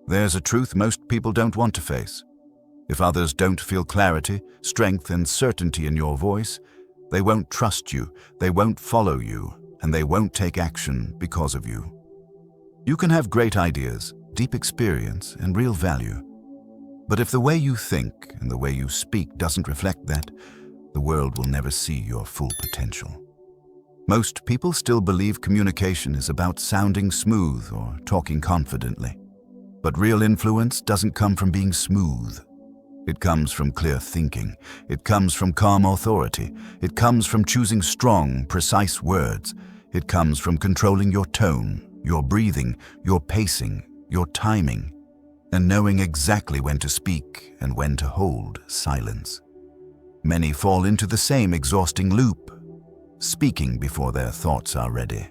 There's a truth most people don't want to face. If others don't feel clarity, strength, and certainty in your voice, they won't trust you, they won't follow you, and they won't take action because of you. You can have great ideas, deep experience, and real value. But if the way you think and the way you speak doesn't reflect that, the world will never see your full potential. Most people still believe communication is about sounding smooth or talking confidently. But real influence doesn't come from being smooth. It comes from clear thinking. It comes from calm authority. It comes from choosing strong, precise words. It comes from controlling your tone, your breathing, your pacing, your timing, and knowing exactly when to speak and when to hold silence. Many fall into the same exhausting loop, speaking before their thoughts are ready,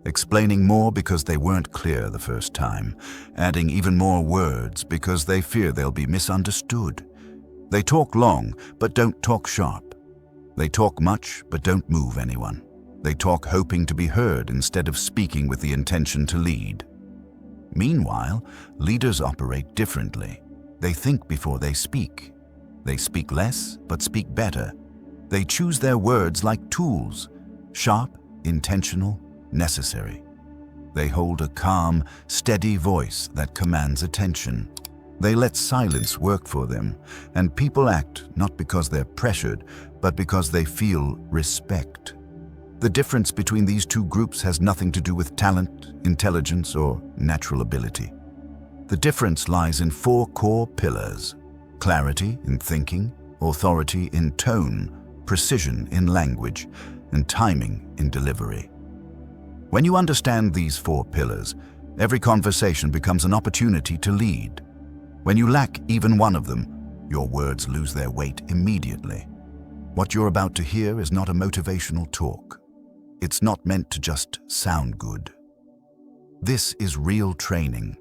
explaining more because they weren't clear the first time, adding even more words because they fear they'll be misunderstood. They talk long, but don't talk sharp. They talk much, but don't move anyone. They talk hoping to be heard instead of speaking with the intention to lead. Meanwhile, leaders operate differently. They think before they speak. They speak less, but speak better. They choose their words like tools, sharp, intentional, necessary. They hold a calm, steady voice that commands attention. They let silence work for them, and people act not because they're pressured, but because they feel respect. The difference between these two groups has nothing to do with talent, intelligence, or natural ability. The difference lies in 4 core pillars: clarity in thinking, authority in tone, precision in language, and timing in delivery. When you understand these 4 pillars, every conversation becomes an opportunity to lead. When you lack even one of them, your words lose their weight immediately. What you're about to hear is not a motivational talk. It's not meant to just sound good. This is real training,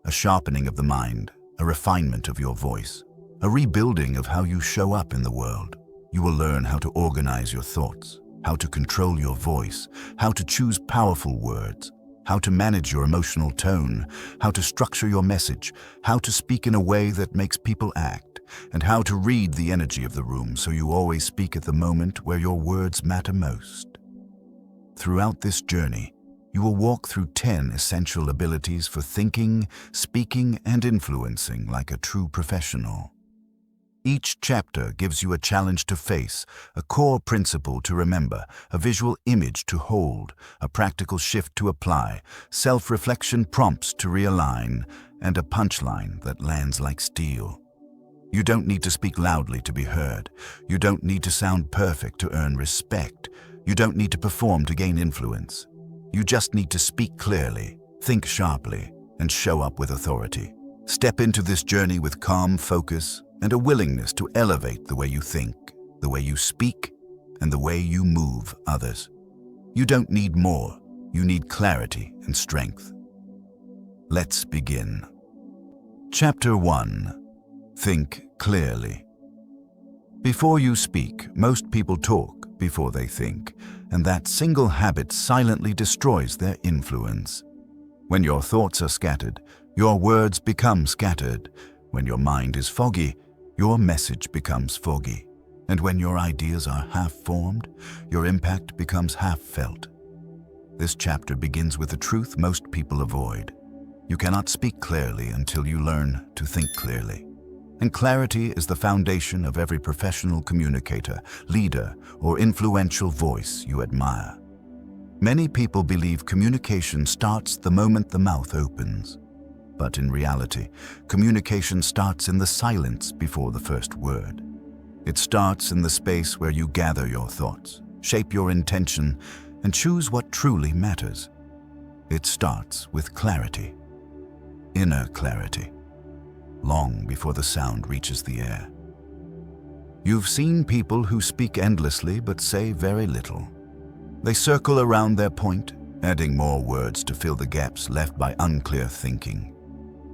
a sharpening of the mind, a refinement of your voice, a rebuilding of how you show up in the world. You will learn how to organize your thoughts, how to control your voice, how to choose powerful words, how to manage your emotional tone, how to structure your message, how to speak in a way that makes people act, and how to read the energy of the room so you always speak at the moment where your words matter most. Throughout this journey, you will walk through 10 essential abilities for thinking, speaking, and influencing like a true professional. Each chapter gives you a challenge to face, a core principle to remember, a visual image to hold, a practical shift to apply, self-reflection prompts to realign, and a punchline that lands like steel. You don't need to speak loudly to be heard. You don't need to sound perfect to earn respect. You don't need to perform to gain influence. You just need to speak clearly, think sharply, and show up with authority. Step into this journey with calm focus and a willingness to elevate the way you think, the way you speak, and the way you move others. You don't need more. You need clarity and strength. Let's begin. Chapter 1. Think clearly. Before you speak, most people talk before they think, and that single habit silently destroys their influence. When your thoughts are scattered, your words become scattered. When your mind is foggy, your message becomes foggy. And when your ideas are half-formed, your impact becomes half-felt. This chapter begins with a truth most people avoid. You cannot speak clearly until you learn to think clearly. And clarity is the foundation of every professional communicator, leader, or influential voice you admire. Many people believe communication starts the moment the mouth opens. But in reality, communication starts in the silence before the first word. It starts in the space where you gather your thoughts, shape your intention, and choose what truly matters. It starts with clarity, inner clarity, long before the sound reaches the air. You've seen people who speak endlessly but say very little. They circle around their point, adding more words to fill the gaps left by unclear thinking.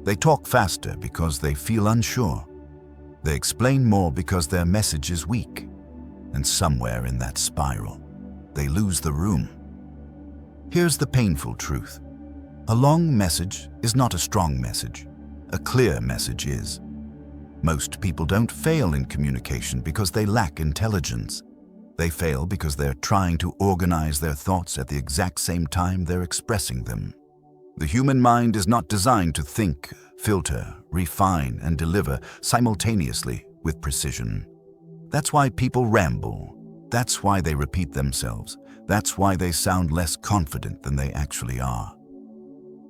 They talk faster because they feel unsure. They explain more because their message is weak. And somewhere in that spiral, they lose the room. Here's the painful truth. A long message is not a strong message. a clear message is. Most people don't fail in communication because they lack intelligence. They fail because they're trying to organize their thoughts at the exact same time they're expressing them. The human mind is not designed to think, filter, refine, and deliver simultaneously with precision. That's why people ramble. That's why they repeat themselves. That's why they sound less confident than they actually are.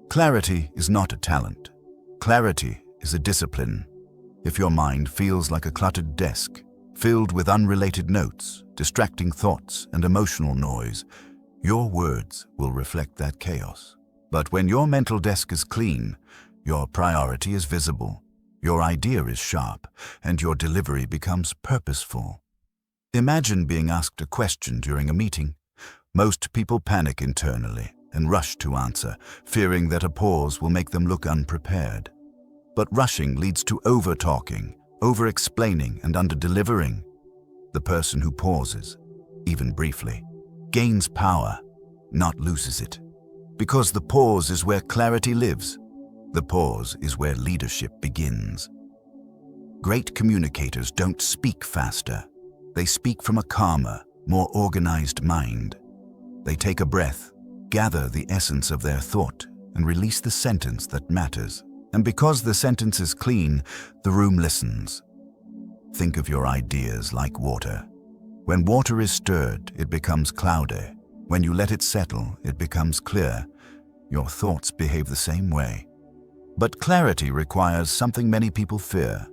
Clarity is not a talent. Clarity is a discipline. If your mind feels like a cluttered desk, filled with unrelated notes, distracting thoughts, and emotional noise, your words will reflect that chaos. But when your mental desk is clean, your priority is visible, your idea is sharp, and your delivery becomes purposeful. Imagine being asked a question during a meeting. Most people panic internally and rush to answer, fearing that a pause will make them look unprepared. But rushing leads to over-talking, over-explaining, and under-delivering. The person who pauses, even briefly, gains power, not loses it. Because the pause is where clarity lives. The pause is where leadership begins. Great communicators don't speak faster. They speak from a calmer, more organized mind. They take a breath, gather the essence of their thought, and release the sentence that matters. And because the sentence is clean, the room listens. Think of your ideas like water. When water is stirred, it becomes cloudy. When you let it settle, it becomes clear. Your thoughts behave the same way. But clarity requires something many people fear: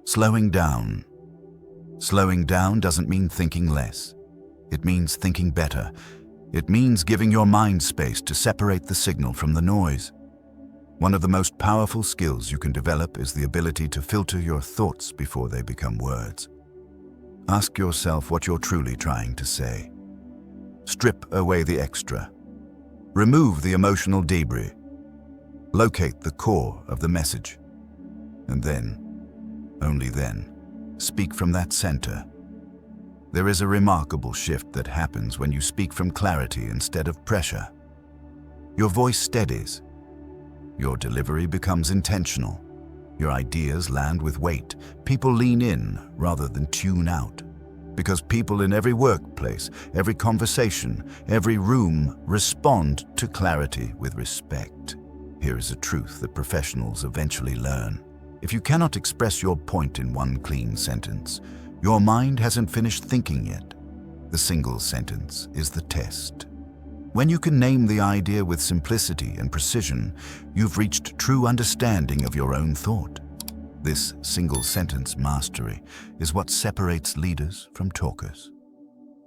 slowing down. Slowing down doesn't mean thinking less. It means thinking better. It means giving your mind space to separate the signal from the noise. One of the most powerful skills you can develop is the ability to filter your thoughts before they become words. Ask yourself what you're truly trying to say. Strip away the extra. Remove the emotional debris. Locate the core of the message. And then, only then, speak from that center. There is a remarkable shift that happens when you speak from clarity instead of pressure. Your voice steadies. Your delivery becomes intentional. Your ideas land with weight. People lean in rather than tune out. Because people in every workplace, every conversation, every room respond to clarity with respect. Here is a truth that professionals eventually learn. If you cannot express your point in one clean sentence, your mind hasn't finished thinking yet. The single sentence is the test. When you can name the idea with simplicity and precision, you've reached true understanding of your own thought. This single-sentence mastery is what separates leaders from talkers.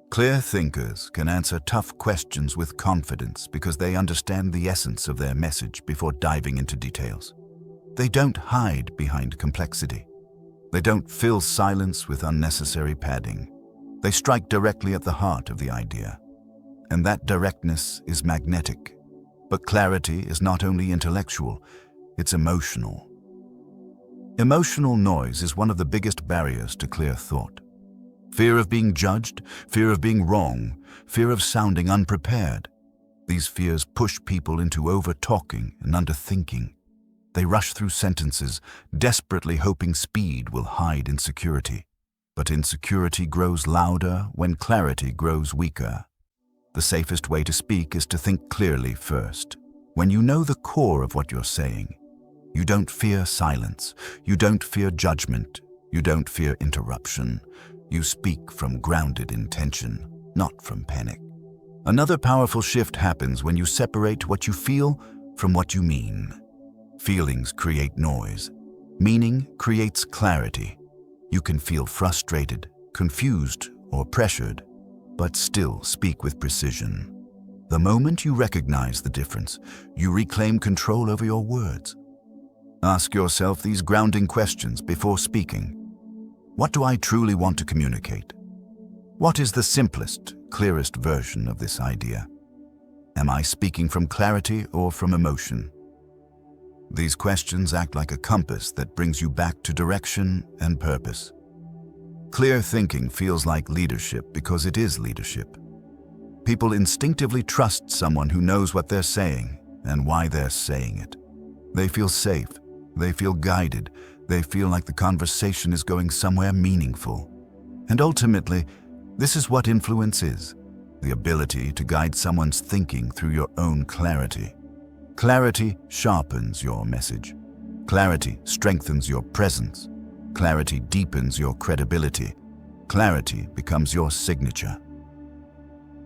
Clear thinkers can answer tough questions with confidence because they understand the essence of their message before diving into details. They don't hide behind complexity. They don't fill silence with unnecessary padding. They strike directly at the heart of the idea. And that directness is magnetic. But clarity is not only intellectual, it's emotional. Emotional noise is one of the biggest barriers to clear thought. Fear of being judged, fear of being wrong, fear of sounding unprepared. These fears push people into over-talking and under-thinking. They rush through sentences, desperately hoping speed will hide insecurity. But insecurity grows louder when clarity grows weaker. The safest way to speak is to think clearly first. When you know the core of what you're saying, you don't fear silence, you don't fear judgment, you don't fear interruption. You speak from grounded intention, not from panic. Another powerful shift happens when you separate what you feel from what you mean. Feelings create noise. Meaning creates clarity. You can feel frustrated, confused, or pressured, but still speak with precision. The moment you recognize the difference, you reclaim control over your words. Ask yourself these grounding questions before speaking. What do I truly want to communicate? What is the simplest, clearest version of this idea? Am I speaking from clarity or from emotion? These questions act like a compass that brings you back to direction and purpose. Clear thinking feels like leadership because it is leadership. People instinctively trust someone who knows what they're saying and why they're saying it. They feel safe. They feel guided. They feel like the conversation is going somewhere meaningful. And ultimately, this is what influence is: the ability to guide someone's thinking through your own clarity. Clarity sharpens your message. Clarity strengthens your presence. Clarity deepens your credibility. Clarity becomes your signature.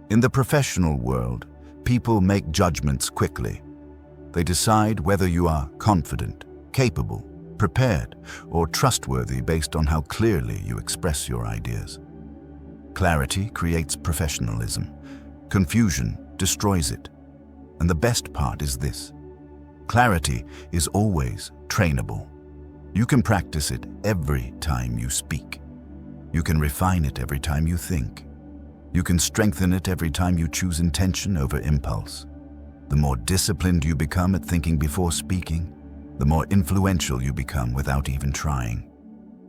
In the professional world, people make judgments quickly. They decide whether you are confident, capable, prepared, or trustworthy based on how clearly you express your ideas. Clarity creates professionalism. Confusion destroys it. And the best part is this: clarity is always trainable. You can practice it every time you speak. You can refine it every time you think. You can strengthen it every time you choose intention over impulse. The more disciplined you become at thinking before speaking, the more influential you become without even trying.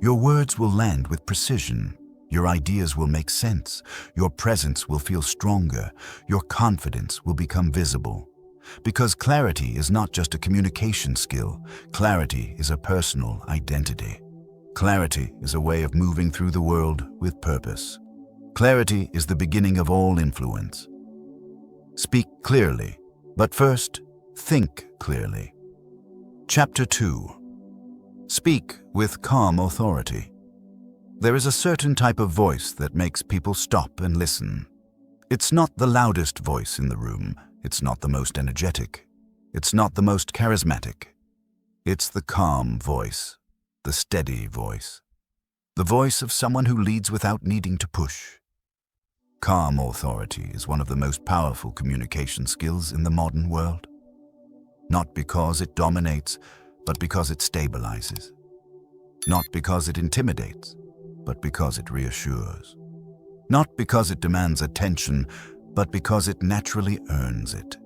Your words will land with precision. Your ideas will make sense. Your presence will feel stronger. Your confidence will become visible. Because clarity is not just a communication skill. Clarity is a personal identity. Clarity is a way of moving through the world with purpose. Clarity is the beginning of all influence. Speak clearly, but first, think clearly. Chapter 2. Speak with calm authority. There is a certain type of voice that makes people stop and listen. It's not the loudest voice in the room. It's not the most energetic. It's not the most charismatic. It's the calm voice, the steady voice. The voice of someone who leads without needing to push. Calm authority is one of the most powerful communication skills in the modern world. Not because it dominates, but because it stabilizes. Not because it intimidates, but because it reassures. Not because it demands attention, but because it naturally earns it.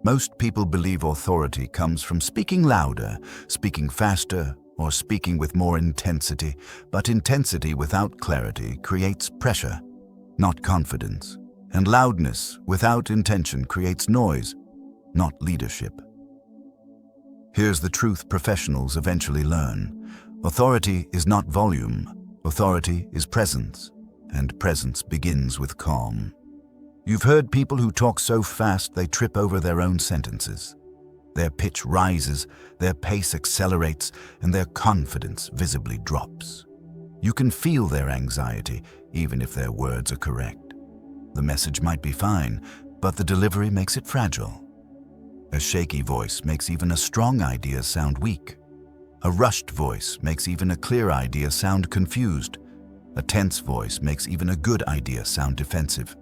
Most people believe authority comes from speaking louder, speaking faster, or speaking with more intensity, but intensity without clarity creates pressure, not confidence. And loudness without intention creates noise, not leadership. Here's the truth professionals eventually learn. Authority is not volume. Authority is presence, and presence begins with calm. You've heard people who talk so fast they trip over their own sentences. Their pitch rises, their pace accelerates, and their confidence visibly drops. You can feel their anxiety, even if their words are correct. The message might be fine, but the delivery makes it fragile. A shaky voice makes even a strong idea sound weak. A rushed voice makes even a clear idea sound confused. A tense voice makes even a good idea sound defensive.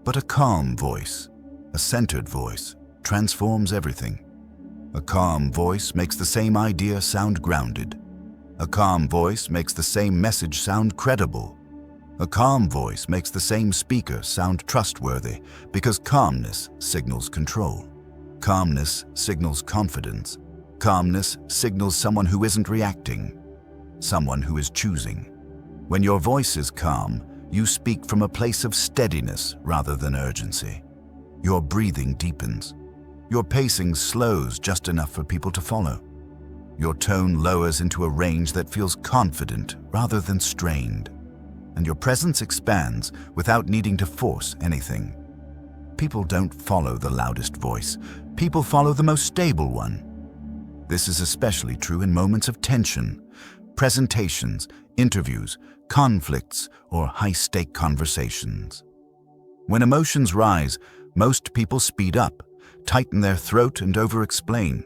But a calm voice, a centered voice, transforms everything. A calm voice makes the same idea sound grounded. A calm voice makes the same message sound credible. A calm voice makes the same speaker sound trustworthy, because calmness signals control. Calmness signals confidence. Calmness signals someone who isn't reacting, someone who is choosing. When your voice is calm, you speak from a place of steadiness rather than urgency. Your breathing deepens. Your pacing slows just enough for people to follow. Your tone lowers into a range that feels confident rather than strained. And your presence expands without needing to force anything. People don't follow the loudest voice. People follow the most stable one. This is especially true in moments of tension, presentations, interviews, conflicts, or high-stake conversations. When emotions rise, most people speed up, tighten their throat, and over-explain.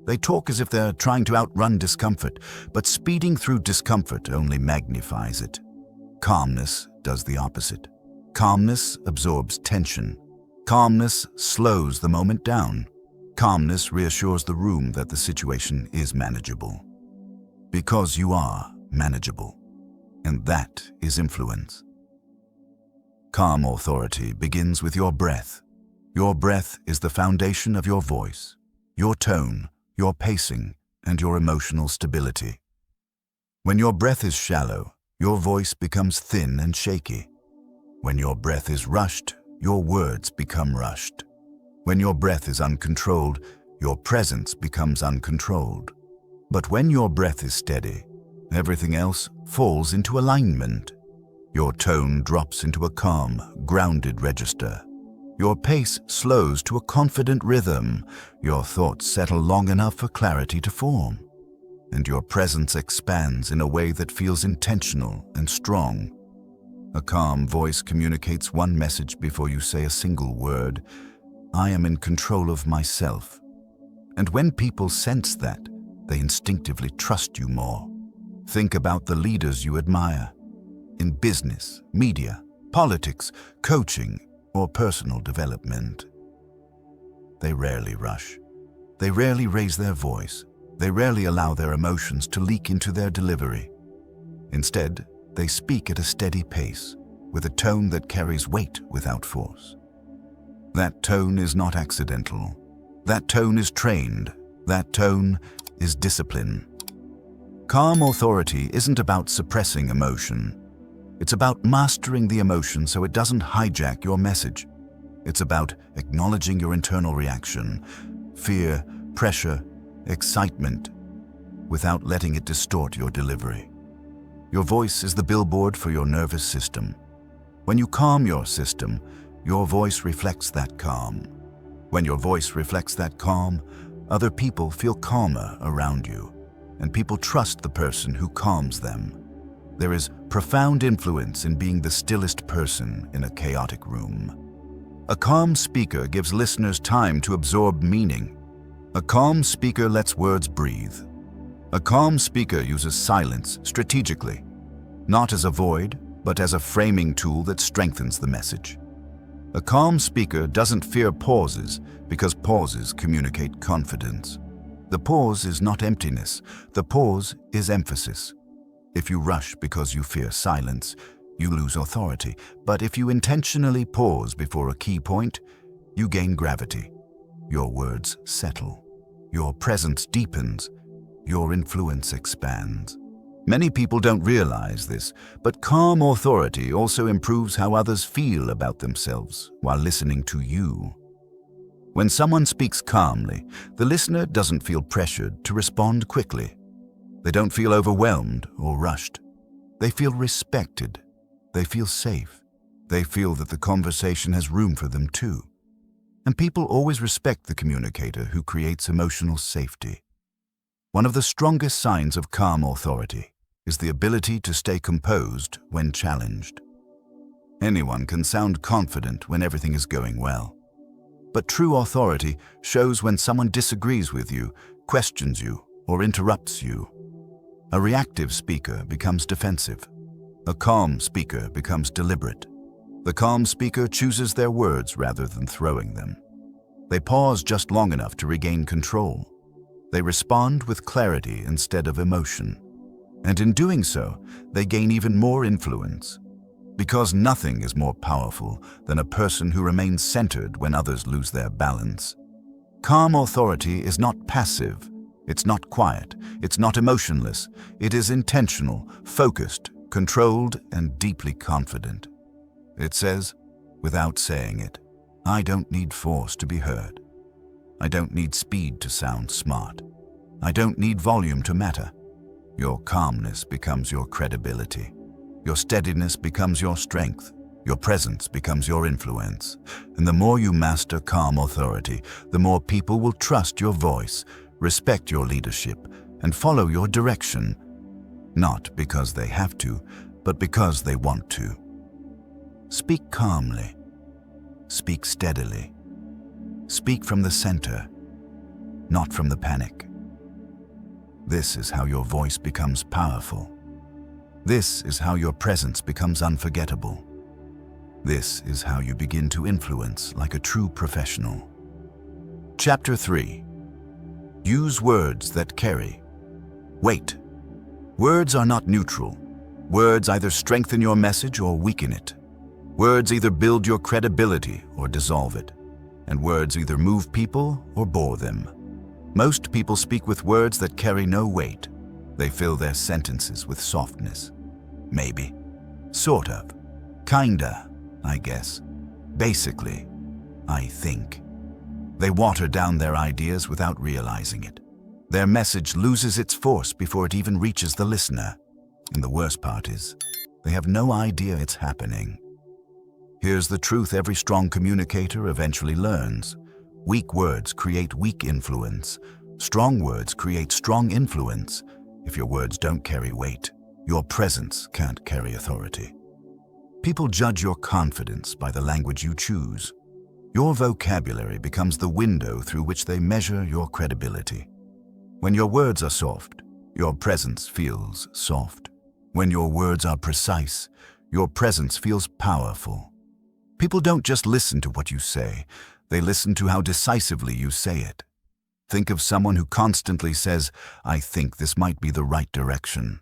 They talk as if they're trying to outrun discomfort, but speeding through discomfort only magnifies it. Calmness does the opposite. Calmness absorbs tension. Calmness slows the moment down. Calmness reassures the room that the situation is manageable. Because you are manageable. And that is influence. Calm authority begins with your breath. Your breath is the foundation of your voice, your tone, your pacing, and your emotional stability. When your breath is shallow, your voice becomes thin and shaky. When your breath is rushed, your words become rushed. When your breath is uncontrolled, your presence becomes uncontrolled. But when your breath is steady, everything else falls into alignment. Your tone drops into a calm, grounded register. Your pace slows to a confident rhythm. Your thoughts settle long enough for clarity to form. And your presence expands in a way that feels intentional and strong. A calm voice communicates one message before you say a single word. I am in control of myself. And when people sense that, they instinctively trust you more. Think about the leaders you admire. In business, media, politics, coaching, or personal development. They rarely rush. They rarely raise their voice. They rarely allow their emotions to leak into their delivery. Instead, they speak at a steady pace, with a tone that carries weight without force. That tone is not accidental. That tone is trained. That tone is discipline. Calm authority isn't about suppressing emotion. It's about mastering the emotion so it doesn't hijack your message. It's about acknowledging your internal reaction, fear, pressure, excitement, without letting it distort your delivery. Your voice is the billboard for your nervous system. When you calm your system, your voice reflects that calm. When your voice reflects that calm, other people feel calmer around you, and people trust the person who calms them. There is profound influence in being the stillest person in a chaotic room. A calm speaker gives listeners time to absorb meaning. A calm speaker lets words breathe. A calm speaker uses silence strategically, not as a void, but as a framing tool that strengthens the message. A calm speaker doesn't fear pauses because pauses communicate confidence. The pause is not emptiness. The pause is emphasis. If you rush because you fear silence, you lose authority. But if you intentionally pause before a key point, you gain gravity. Your words settle. Your presence deepens. Your influence expands. Many people don't realize this, but calm authority also improves how others feel about themselves while listening to you. When someone speaks calmly, the listener doesn't feel pressured to respond quickly. They don't feel overwhelmed or rushed. They feel respected. They feel safe. They feel that the conversation has room for them too. And people always respect the communicator who creates emotional safety. One of the strongest signs of calm authority is the ability to stay composed when challenged. Anyone can sound confident when everything is going well. But true authority shows when someone disagrees with you, questions you, or interrupts you. A reactive speaker becomes defensive. A calm speaker becomes deliberate. The calm speaker chooses their words rather than throwing them. They pause just long enough to regain control. They respond with clarity instead of emotion. And in doing so, they gain even more influence. Because nothing is more powerful than a person who remains centered when others lose their balance. Calm authority is not passive. It's not quiet. It's not emotionless. It is intentional, focused, controlled, and deeply confident. It says, without saying it, I don't need force to be heard. I don't need speed to sound smart. I don't need volume to matter. Your calmness becomes your credibility. Your steadiness becomes your strength. Your presence becomes your influence. And the more you master calm authority, the more people will trust your voice, respect your leadership, and follow your direction. Not because they have to, but because they want to. Speak calmly. Speak steadily. Speak from the center, not from the panic. This is how your voice becomes powerful. This is how your presence becomes unforgettable. This is how you begin to influence like a true professional. Chapter 3. Use words that carry weight. Words are not neutral. Words either strengthen your message or weaken it. Words either build your credibility or dissolve it. And words either move people or bore them. Most people speak with words that carry no weight. They fill their sentences with softness. Maybe. Sort of. Kinda, I guess. Basically, I think. They water down their ideas without realizing it. Their message loses its force before it even reaches the listener. And the worst part is, they have no idea it's happening. Here's the truth every strong communicator eventually learns. Weak words create weak influence. Strong words create strong influence. If your words don't carry weight, your presence can't carry authority. People judge your confidence by the language you choose. Your vocabulary becomes the window through which they measure your credibility. When your words are soft, your presence feels soft. When your words are precise, your presence feels powerful. People don't just listen to what you say, they listen to how decisively you say it. Think of someone who constantly says, "I think this might be the right direction."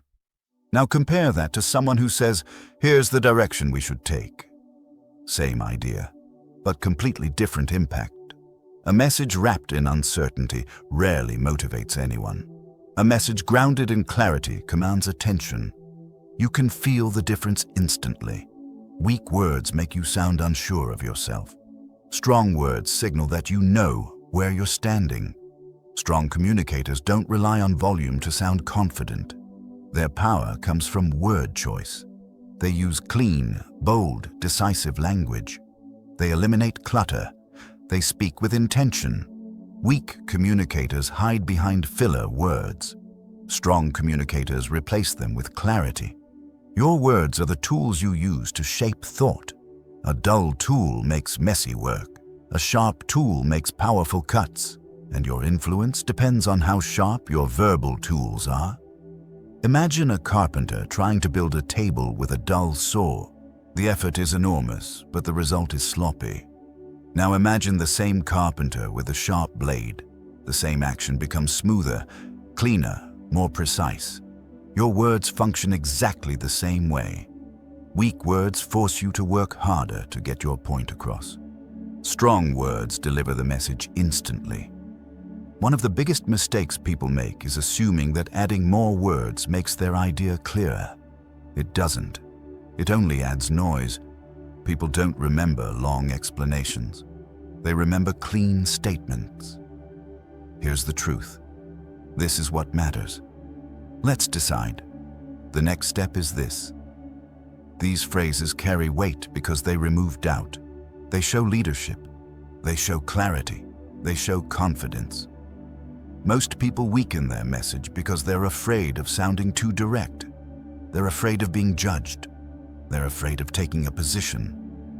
Now compare that to someone who says, "Here's the direction we should take." Same idea, but completely different impact. A message wrapped in uncertainty rarely motivates anyone. A message grounded in clarity commands attention. You can feel the difference instantly. Weak words make you sound unsure of yourself. Strong words signal that you know where you're standing. Strong communicators don't rely on volume to sound confident. Their power comes from word choice. They use clean, bold, decisive language. They eliminate clutter. They speak with intention. Weak communicators hide behind filler words. Strong communicators replace them with clarity. Your words are the tools you use to shape thought. A dull tool makes messy work. A sharp tool makes powerful cuts. And your influence depends on how sharp your verbal tools are. Imagine a carpenter trying to build a table with a dull saw. The effort is enormous, but the result is sloppy. Now imagine the same carpenter with a sharp blade. The same action becomes smoother, cleaner, more precise. Your words function exactly the same way. Weak words force you to work harder to get your point across. Strong words deliver the message instantly. One of the biggest mistakes people make is assuming that adding more words makes their idea clearer. It doesn't. It only adds noise. People don't remember long explanations. They remember clean statements. Here's the truth. This is what matters. Let's decide. The next step is this. These phrases carry weight because they remove doubt. They show leadership. They show clarity. They show confidence. Most people weaken their message because they're afraid of sounding too direct. They're afraid of being judged. They're afraid of taking a position.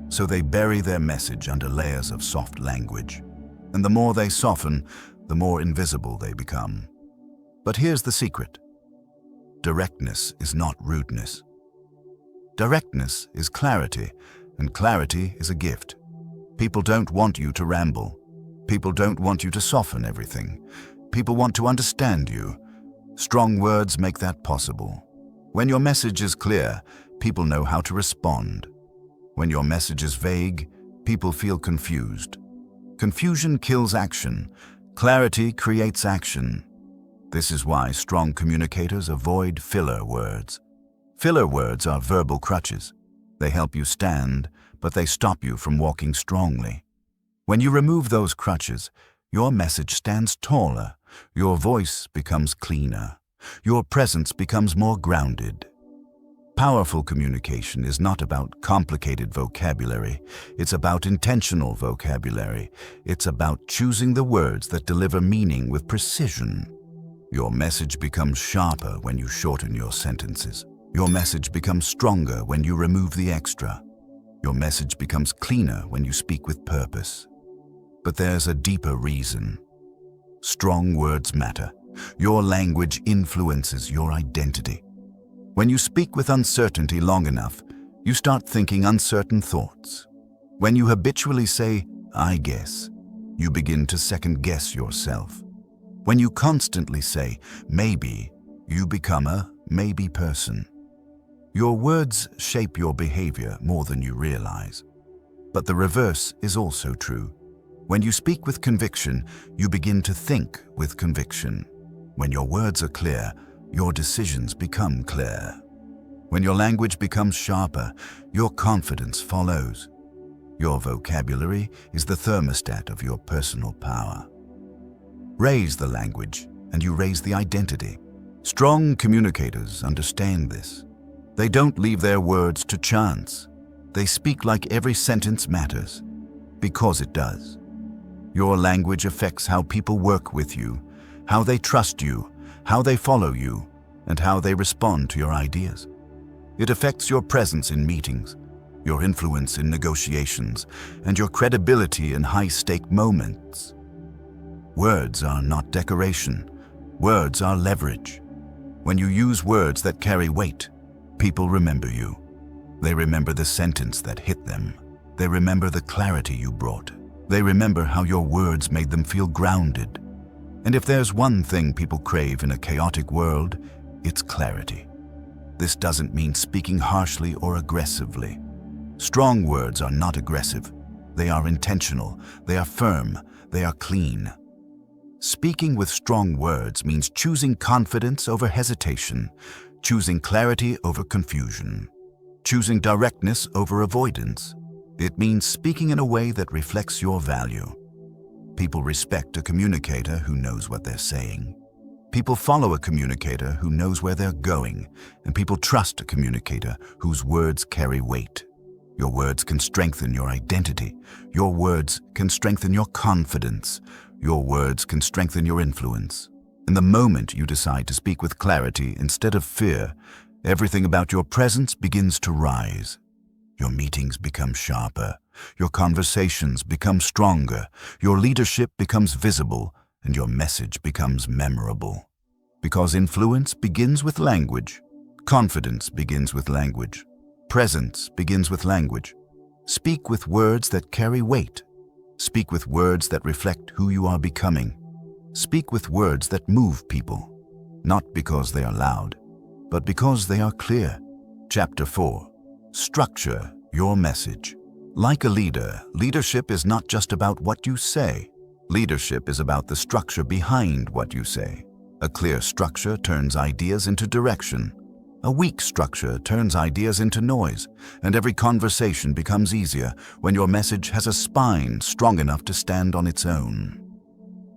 So they bury their message under layers of soft language. And the more they soften, the more invisible they become. But here's the secret. Directness is not rudeness. Directness is clarity, and clarity is a gift. People don't want you to ramble. People don't want you to soften everything. People want to understand you. Strong words make that possible. When your message is clear, people know how to respond. When your message is vague, people feel confused. Confusion kills action. Clarity creates action. This is why strong communicators avoid filler words. Filler words are verbal crutches. They help you stand, but they stop you from walking strongly. When you remove those crutches, your message stands taller, your voice becomes cleaner, your presence becomes more grounded. Powerful communication is not about complicated vocabulary. It's about intentional vocabulary. It's about choosing the words that deliver meaning with precision. Your message becomes sharper when you shorten your sentences. Your message becomes stronger when you remove the extra. Your message becomes cleaner when you speak with purpose. But there's a deeper reason. Strong words matter. Your language influences your identity. When you speak with uncertainty long enough, you start thinking uncertain thoughts. When you habitually say, "I guess," you begin to second-guess yourself. When you constantly say, "maybe," you become a maybe person. Your words shape your behavior more than you realize. But the reverse is also true. When you speak with conviction, you begin to think with conviction. When your words are clear, your decisions become clear. When your language becomes sharper, your confidence follows. Your vocabulary is the thermostat of your personal power. Raise the language and you raise the identity. Strong communicators understand this. They don't leave their words to chance. They speak like every sentence matters, because it does. Your language affects how people work with you, how they trust you, how they follow you, and how they respond to your ideas. It affects your presence in meetings, your influence in negotiations, and your credibility in high-stake moments. Words are not decoration. Words are leverage. When you use words that carry weight, people remember you. They remember the sentence that hit them. They remember the clarity you brought. They remember how your words made them feel grounded. And if there's one thing people crave in a chaotic world, it's clarity. This doesn't mean speaking harshly or aggressively. Strong words are not aggressive. They are intentional. They are firm. They are clean. Speaking with strong words means choosing confidence over hesitation, choosing clarity over confusion, choosing directness over avoidance. It means speaking in a way that reflects your value. People respect a communicator who knows what they're saying. People follow a communicator who knows where they're going, and people trust a communicator whose words carry weight. Your words can strengthen your identity. Your words can strengthen your confidence. Your words can strengthen your influence. And the moment you decide to speak with clarity instead of fear, everything about your presence begins to rise. Your meetings become sharper. Your conversations become stronger. Your leadership becomes visible, and your message becomes memorable. Because influence begins with language. Confidence begins with language. Presence begins with language. Speak with words that carry weight. Speak with words that reflect who you are becoming. Speak with words that move people, not because they are loud, but because they are clear. Chapter 4. Structure your message. Like a leader, leadership is not just about what you say. Leadership is about the structure behind what you say. A clear structure turns ideas into direction. A weak structure turns ideas into noise, and every conversation becomes easier when your message has a spine strong enough to stand on its own.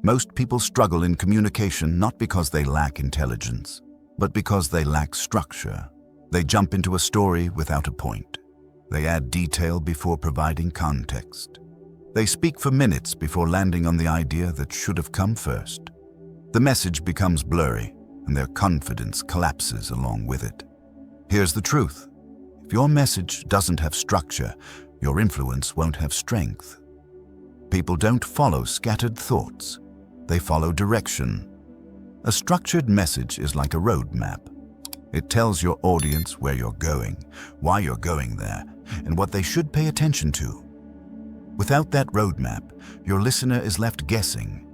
Most people struggle in communication not because they lack intelligence, but because they lack structure. They jump into a story without a point. They add detail before providing context. They speak for minutes before landing on the idea that should have come first. The message becomes blurry, and their confidence collapses along with it. Here's the truth. If your message doesn't have structure, your influence won't have strength. People don't follow scattered thoughts. They follow direction. A structured message is like a road map. It tells your audience where you're going, why you're going there, and what they should pay attention to. Without that roadmap, your listener is left guessing.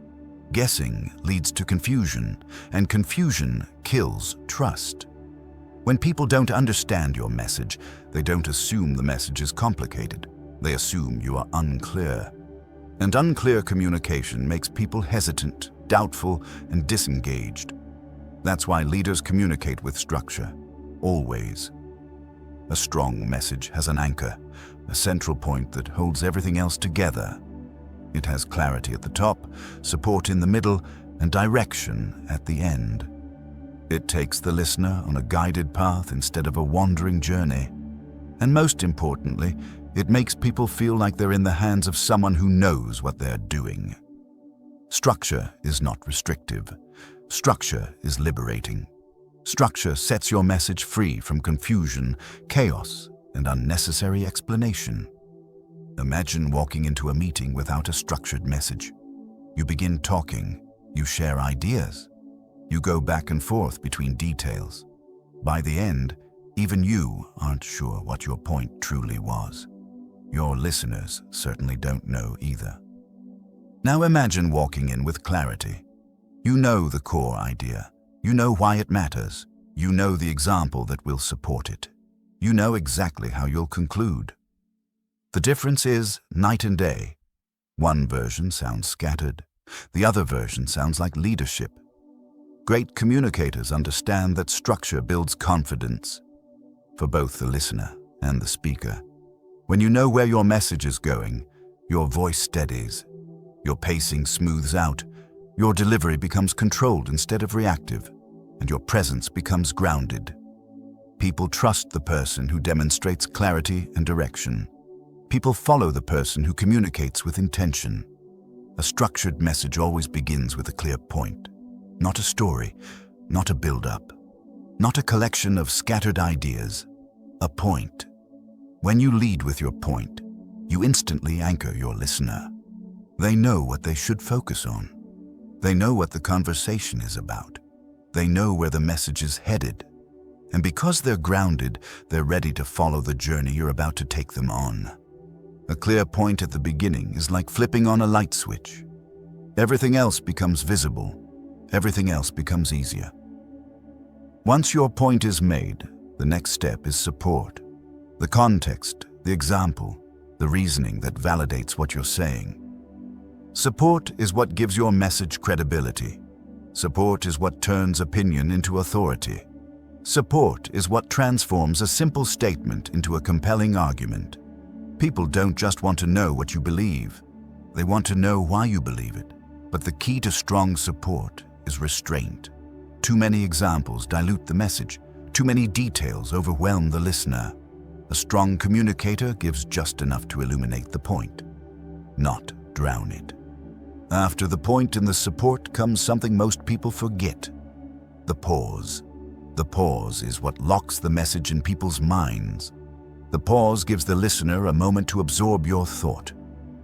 Guessing leads to confusion, and confusion kills trust. When people don't understand your message, they don't assume the message is complicated. They assume you are unclear. And unclear communication makes people hesitant, doubtful, and disengaged. That's why leaders communicate with structure, always. A strong message has an anchor, a central point that holds everything else together. It has clarity at the top, support in the middle, and direction at the end. It takes the listener on a guided path instead of a wandering journey. And most importantly, it makes people feel like they're in the hands of someone who knows what they're doing. Structure is not restrictive. Structure is liberating. Structure sets your message free from confusion, chaos, and unnecessary explanation. Imagine walking into a meeting without a structured message. You begin talking, you share ideas, you go back and forth between details. By the end, even you aren't sure what your point truly was. Your listeners certainly don't know either. Now imagine walking in with clarity. You know the core idea. You know why it matters. You know the example that will support it. You know exactly how you'll conclude. The difference is night and day. One version sounds scattered. The other version sounds like leadership. Great communicators understand that structure builds confidence for both the listener and the speaker. When you know where your message is going, your voice steadies, your pacing smooths out, Your delivery becomes controlled instead of reactive, and your presence becomes grounded. People trust the person who demonstrates clarity and direction. People follow the person who communicates with intention. A structured message always begins with a clear point, not a story, not a build-up, not a collection of scattered ideas, a point. When you lead with your point, you instantly anchor your listener. They know what they should focus on. They know what the conversation is about. They know where the message is headed. And because they're grounded, they're ready to follow the journey you're about to take them on. A clear point at the beginning is like flipping on a light switch. Everything else becomes visible. Everything else becomes easier. Once your point is made, the next step is support. The context, the example, the reasoning that validates what you're saying. Support is what gives your message credibility. Support is what turns opinion into authority. Support is what transforms a simple statement into a compelling argument. People don't just want to know what you believe. They want to know why you believe it. But the key to strong support is restraint. Too many examples dilute the message. Too many details overwhelm the listener. A strong communicator gives just enough to illuminate the point, not drown it. After the point and the support comes something most people forget: the pause. The pause is what locks the message in people's minds. The pause gives the listener a moment to absorb your thought.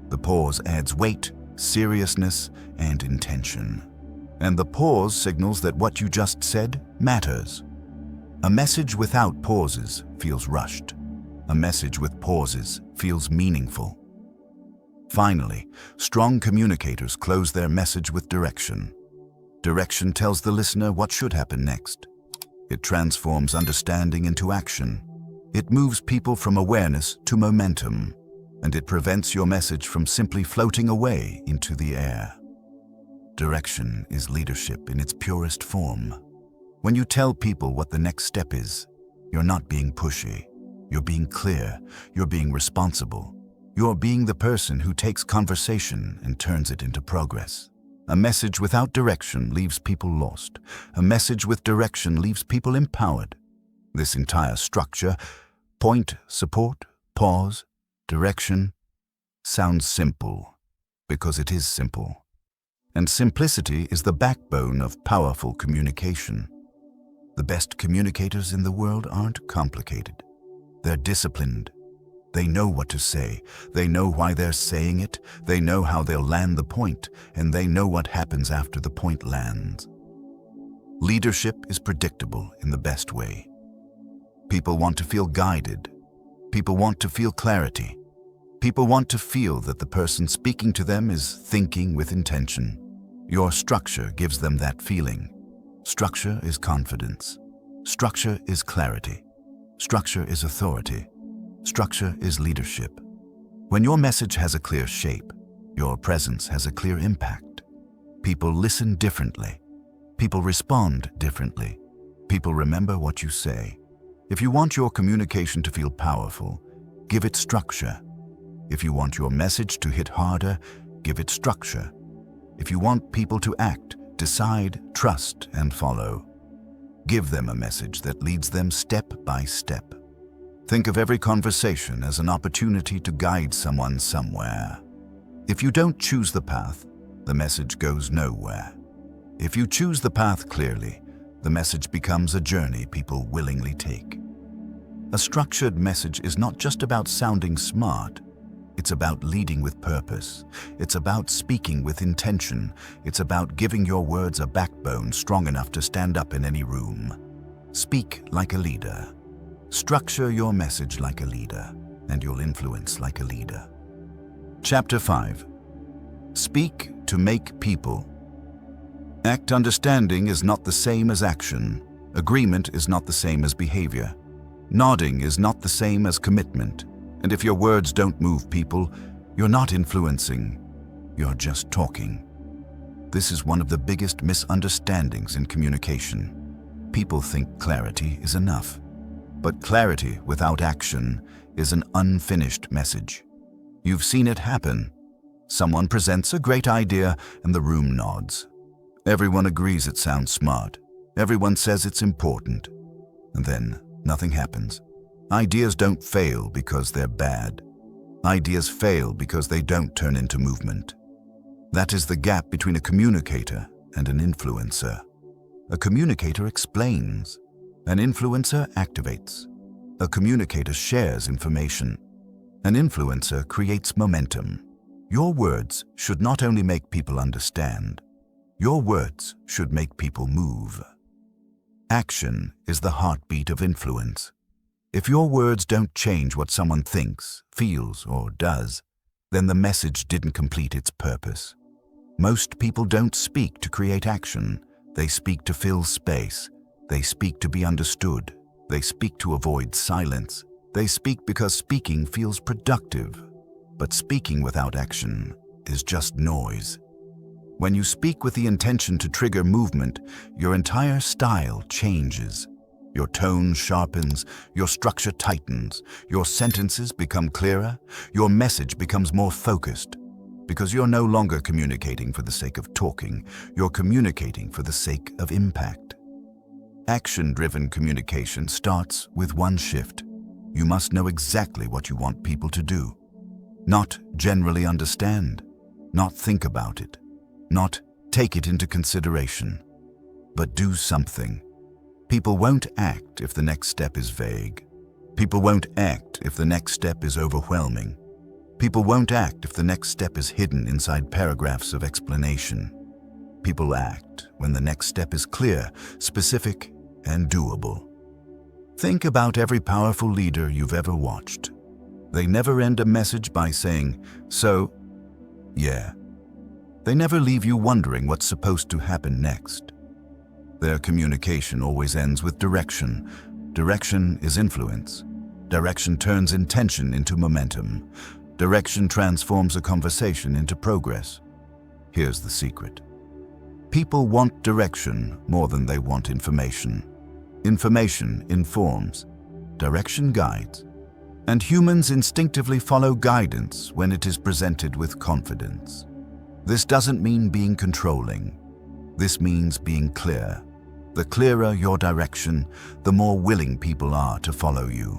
The pause adds weight, seriousness, and intention. And the pause signals that what you just said matters. A message without pauses feels rushed. A message with pauses feels meaningful. Finally, strong communicators close their message with direction. Direction tells the listener what should happen next. It transforms understanding into action. It moves people from awareness to momentum, and it prevents your message from simply floating away into the air. Direction is leadership in its purest form. When you tell people what the next step is, you're not being pushy. You're being clear. You're being responsible. You're being the person who takes conversation and turns it into progress. A message without direction leaves people lost. A message with direction leaves people empowered. This entire structure, point, support, pause, direction, sounds simple because it is simple. And simplicity is the backbone of powerful communication. The best communicators in the world aren't complicated. They're disciplined. They know what to say. They know why they're saying it. They know how they'll land the point, and they know what happens after the point lands. Leadership is predictable in the best way. People want to feel guided. People want to feel clarity. People want to feel that the person speaking to them is thinking with intention. Your structure gives them that feeling. Structure is confidence. Structure is clarity. Structure is authority. Structure is leadership. When your message has a clear shape, your presence has a clear impact. People listen differently. People respond differently. People remember what you say. If you want your communication to feel powerful, give it structure. If you want your message to hit harder, give it structure. If you want people to act, decide, trust, and follow, give them a message that leads them step by step. Think of every conversation as an opportunity to guide someone somewhere. If you don't choose the path, the message goes nowhere. If you choose the path clearly, the message becomes a journey people willingly take. A structured message is not just about sounding smart. It's about leading with purpose. It's about speaking with intention. It's about giving your words a backbone strong enough to stand up in any room. Speak like a leader. Structure your message like a leader, and you'll influence like a leader. Chapter 5. Speak to make people. Act understanding is not the same as action. Agreement is not the same as behavior. Nodding is not the same as commitment. And if your words don't move people, you're not influencing. You're just talking. This is one of the biggest misunderstandings in communication. People think clarity is enough. But clarity without action is an unfinished message. You've seen it happen. Someone presents a great idea and the room nods. Everyone agrees it sounds smart. Everyone says it's important. And then nothing happens. Ideas don't fail because they're bad. Ideas fail because they don't turn into movement. That is the gap between a communicator and an influencer. A communicator explains. An influencer activates. A communicator shares information. An influencer creates momentum. Your words should not only make people understand. Your words should make people move. Action is the heartbeat of influence. If your words don't change what someone thinks, feels, or does, then the message didn't complete its purpose. Most people don't speak to create action. They speak to fill space. They speak to be understood. They speak to avoid silence. They speak because speaking feels productive. But speaking without action is just noise. When you speak with the intention to trigger movement, your entire style changes. Your tone sharpens, your structure tightens, your sentences become clearer, your message becomes more focused. Because you're no longer communicating for the sake of talking, you're communicating for the sake of impact. Action-driven communication starts with one shift. You must know exactly what you want people to do. Not generally understand, not think about it, not take it into consideration, but do something. People won't act if the next step is vague. People won't act if the next step is overwhelming. People won't act if the next step is hidden inside paragraphs of explanation. People act when the next step is clear, specific, and doable. Think about every powerful leader you've ever watched. They never end a message by saying, "So, yeah." They never leave you wondering what's supposed to happen next. Their communication always ends with direction. Direction is influence. Direction turns intention into momentum. Direction transforms a conversation into progress. Here's the secret. People want direction more than they want information. Information informs. Direction guides. And humans instinctively follow guidance when it is presented with confidence. This doesn't mean being controlling. This means being clear. The clearer your direction, the more willing people are to follow you.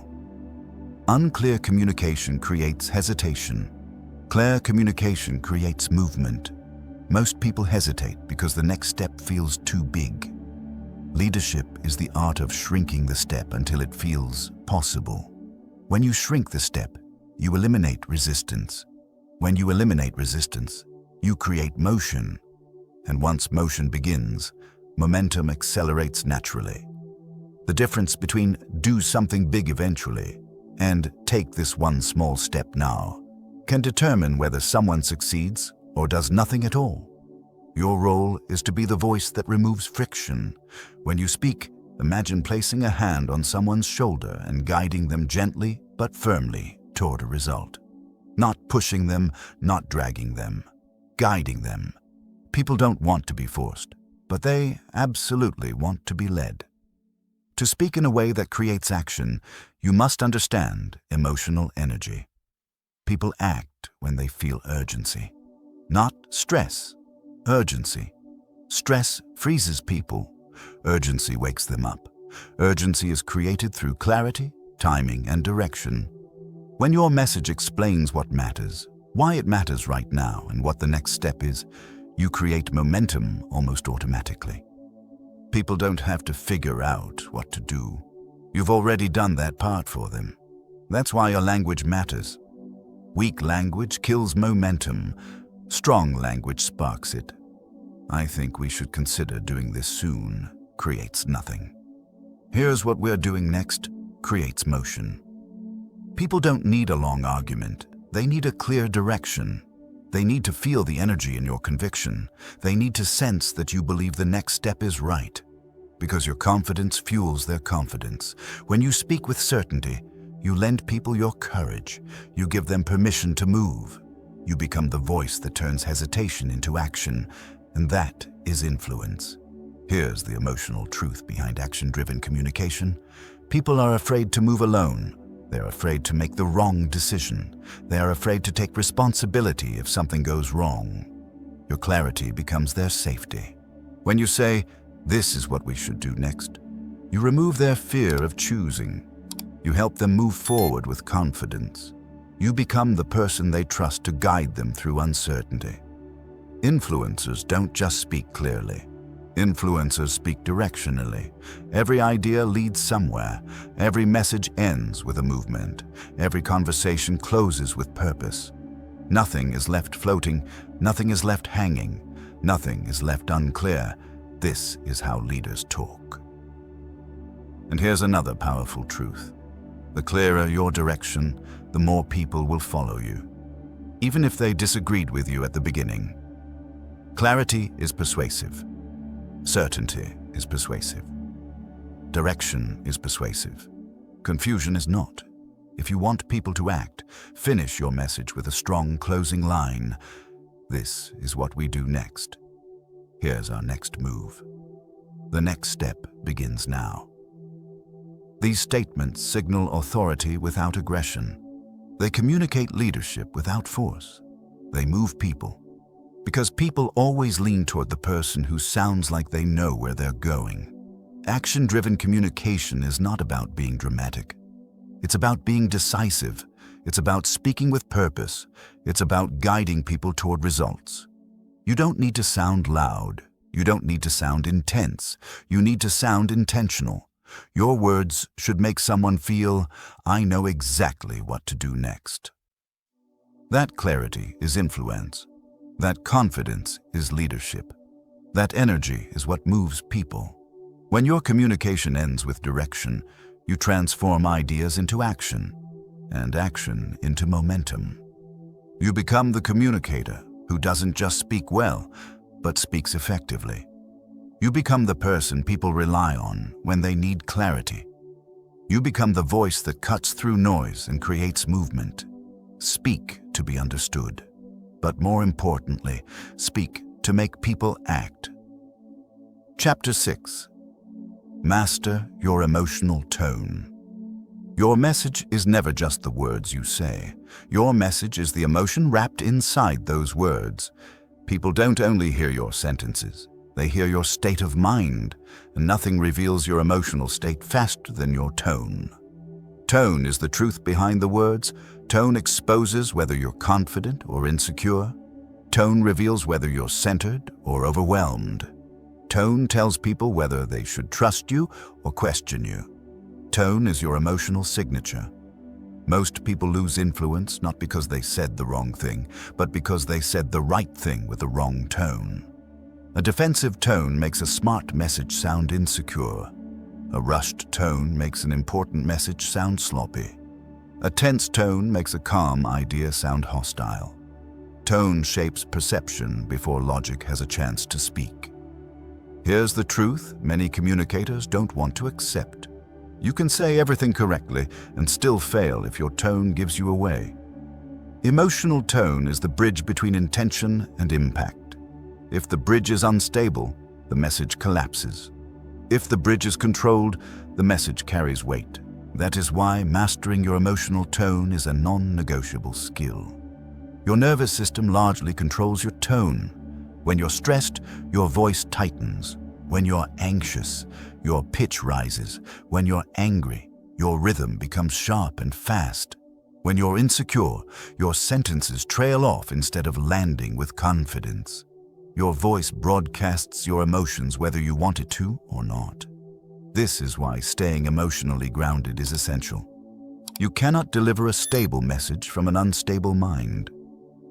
Unclear communication creates hesitation. Clear communication creates movement. Most people hesitate because the next step feels too big. Leadership is the art of shrinking the step until it feels possible. When you shrink the step, you eliminate resistance. When you eliminate resistance, you create motion. And once motion begins, momentum accelerates naturally. The difference between "do something big eventually" and "take this one small step now" can determine whether someone succeeds or does nothing at all. Your role is to be the voice that removes friction. When you speak, imagine placing a hand on someone's shoulder and guiding them gently but firmly toward a result. Not pushing them, not dragging them, guiding them. People don't want to be forced, but they absolutely want to be led. To speak in a way that creates action, you must understand emotional energy. People act when they feel urgency. Not stress, urgency. Stress freezes people. Urgency wakes them up. Urgency is created through clarity, timing, and direction. When your message explains what matters, why it matters right now, and what the next step is, you create momentum almost automatically. People don't have to figure out what to do. You've already done that part for them. That's why your language matters. Weak language kills momentum. Strong language sparks it. I think we should consider doing this soon. Creates nothing. Here's what we're doing next. Creates motion. People don't need a long argument. They need a clear direction. They need to feel the energy in your conviction. They need to sense that you believe the next step is right. Because your confidence fuels their confidence. When you speak with certainty, you lend people your courage. You give them permission to move. You become the voice that turns hesitation into action, and that is influence. Here's the emotional truth behind action-driven communication. People are afraid to move alone. They're afraid to make the wrong decision. They are afraid to take responsibility if something goes wrong. Your clarity becomes their safety. When you say, "This is what we should do next," you remove their fear of choosing. You help them move forward with confidence. You become the person they trust to guide them through uncertainty. Influencers don't just speak clearly. Influencers speak directionally. Every idea leads somewhere. Every message ends with a movement. Every conversation closes with purpose. Nothing is left floating. Nothing is left hanging. Nothing is left unclear. This is how leaders talk. And here's another powerful truth. The clearer your direction, the more people will follow you, even if they disagreed with you at the beginning. Clarity is persuasive. Certainty is persuasive. Direction is persuasive. Confusion is not. If you want people to act, finish your message with a strong closing line. This is what we do next. Here's our next move. The next step begins now. These statements signal authority without aggression. They communicate leadership without force. They move people. Because people always lean toward the person who sounds like they know where they're going. Action-driven communication is not about being dramatic. It's about being decisive. It's about speaking with purpose. It's about guiding people toward results. You don't need to sound loud. You don't need to sound intense. You need to sound intentional. Your words should make someone feel, "I know exactly what to do next." That clarity is influence. That confidence is leadership. That energy is what moves people. When your communication ends with direction, you transform ideas into action, and action into momentum. You become the communicator who doesn't just speak well, but speaks effectively. You become the person people rely on when they need clarity. You become the voice that cuts through noise and creates movement. Speak to be understood. But more importantly, speak to make people act. Chapter 6. Master your emotional tone. Your message is never just the words you say. Your message is the emotion wrapped inside those words. People don't only hear your sentences, they hear your state of mind, and nothing reveals your emotional state faster than your tone. Tone is the truth behind the words. Tone exposes whether you're confident or insecure. Tone reveals whether you're centered or overwhelmed. Tone tells people whether they should trust you or question you. Tone is your emotional signature. Most people lose influence not because they said the wrong thing, but because they said the right thing with the wrong tone. A defensive tone makes a smart message sound insecure. A rushed tone makes an important message sound sloppy. A tense tone makes a calm idea sound hostile. Tone shapes perception before logic has a chance to speak. Here's the truth many communicators don't want to accept. You can say everything correctly and still fail if your tone gives you away. Emotional tone is the bridge between intention and impact. If the bridge is unstable, the message collapses. If the bridge is controlled, the message carries weight. That is why mastering your emotional tone is a non-negotiable skill. Your nervous system largely controls your tone. When you're stressed, your voice tightens. When you're anxious, your pitch rises. When you're angry, your rhythm becomes sharp and fast. When you're insecure, your sentences trail off instead of landing with confidence. Your voice broadcasts your emotions whether you want it to or not. This is why staying emotionally grounded is essential. You cannot deliver a stable message from an unstable mind.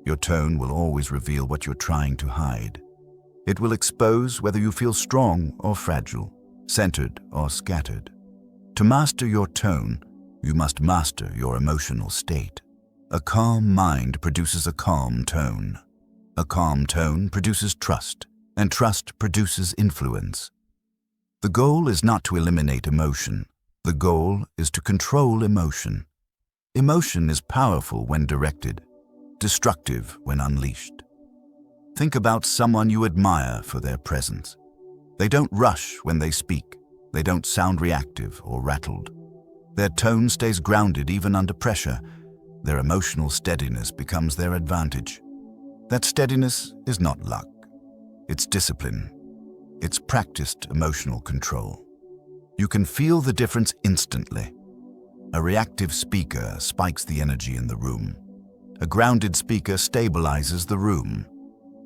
Your tone will always reveal what you're trying to hide. It will expose whether you feel strong or fragile, centered or scattered. To master your tone, you must master your emotional state. A calm mind produces a calm tone. A calm tone produces trust, and trust produces influence. The goal is not to eliminate emotion. The goal is to control emotion. Emotion is powerful when directed, destructive when unleashed. Think about someone you admire for their presence. They don't rush when they speak. They don't sound reactive or rattled. Their tone stays grounded even under pressure. Their emotional steadiness becomes their advantage. That steadiness is not luck. It's discipline. It's practiced emotional control. You can feel the difference instantly. A reactive speaker spikes the energy in the room. A grounded speaker stabilizes the room.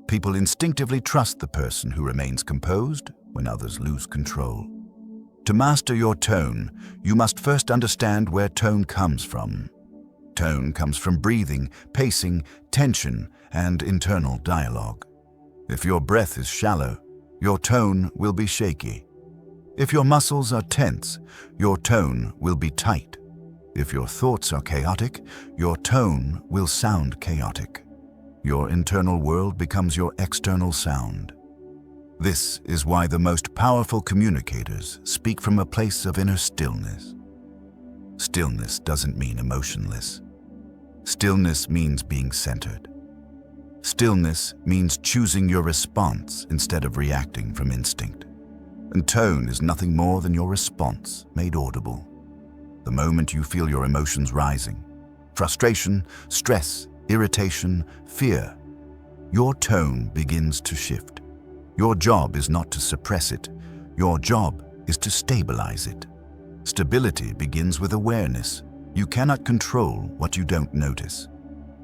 People instinctively trust the person who remains composed when others lose control. To master your tone, you must first understand where tone comes from. Tone comes from breathing, pacing, tension, and internal dialogue. If your breath is shallow, your tone will be shaky. If your muscles are tense, your tone will be tight. If your thoughts are chaotic, your tone will sound chaotic. Your internal world becomes your external sound. This is why the most powerful communicators speak from a place of inner stillness. Stillness doesn't mean emotionless. Stillness means being centered. Stillness means choosing your response instead of reacting from instinct. And tone is nothing more than your response made audible. The moment you feel your emotions rising, frustration, stress, irritation, fear, your tone begins to shift. Your job is not to suppress it. Your job is to stabilize it. Stability begins with awareness. You cannot control what you don't notice.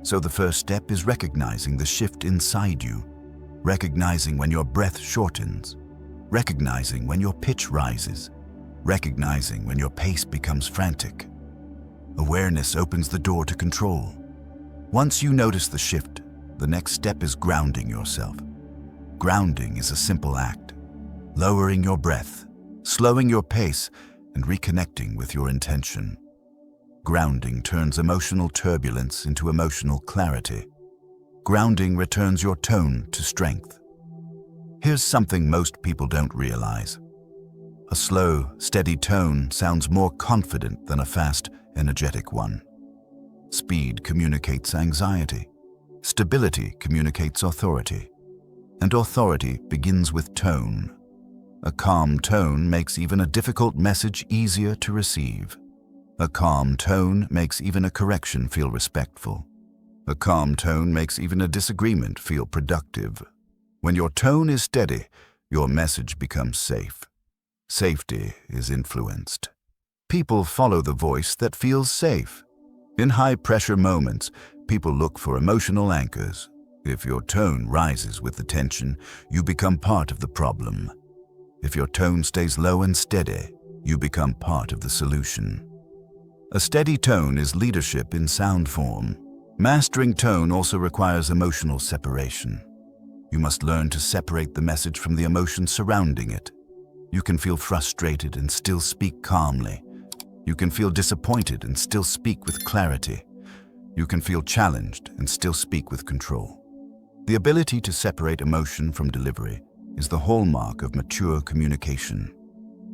So the first step is recognizing the shift inside you, recognizing when your breath shortens, recognizing when your pitch rises, recognizing when your pace becomes frantic. Awareness opens the door to control. Once you notice the shift, the next step is grounding yourself. Grounding is a simple act, lowering your breath, slowing your pace, and reconnecting with your intention. Grounding turns emotional turbulence into emotional clarity. Grounding returns your tone to strength. Here's something most people don't realize. A slow, steady tone sounds more confident than a fast, energetic one. Speed communicates anxiety. Stability communicates authority. And authority begins with tone. A calm tone makes even a difficult message easier to receive. A calm tone makes even a correction feel respectful. A calm tone makes even a disagreement feel productive. When your tone is steady, your message becomes safe. Safety is influenced. People follow the voice that feels safe. In high-pressure moments, people look for emotional anchors. If your tone rises with the tension, you become part of the problem. If your tone stays low and steady, you become part of the solution. A steady tone is leadership in sound form. Mastering tone also requires emotional separation. You must learn to separate the message from the emotions surrounding it. You can feel frustrated and still speak calmly. You can feel disappointed and still speak with clarity. You can feel challenged and still speak with control. The ability to separate emotion from delivery is the hallmark of mature communication.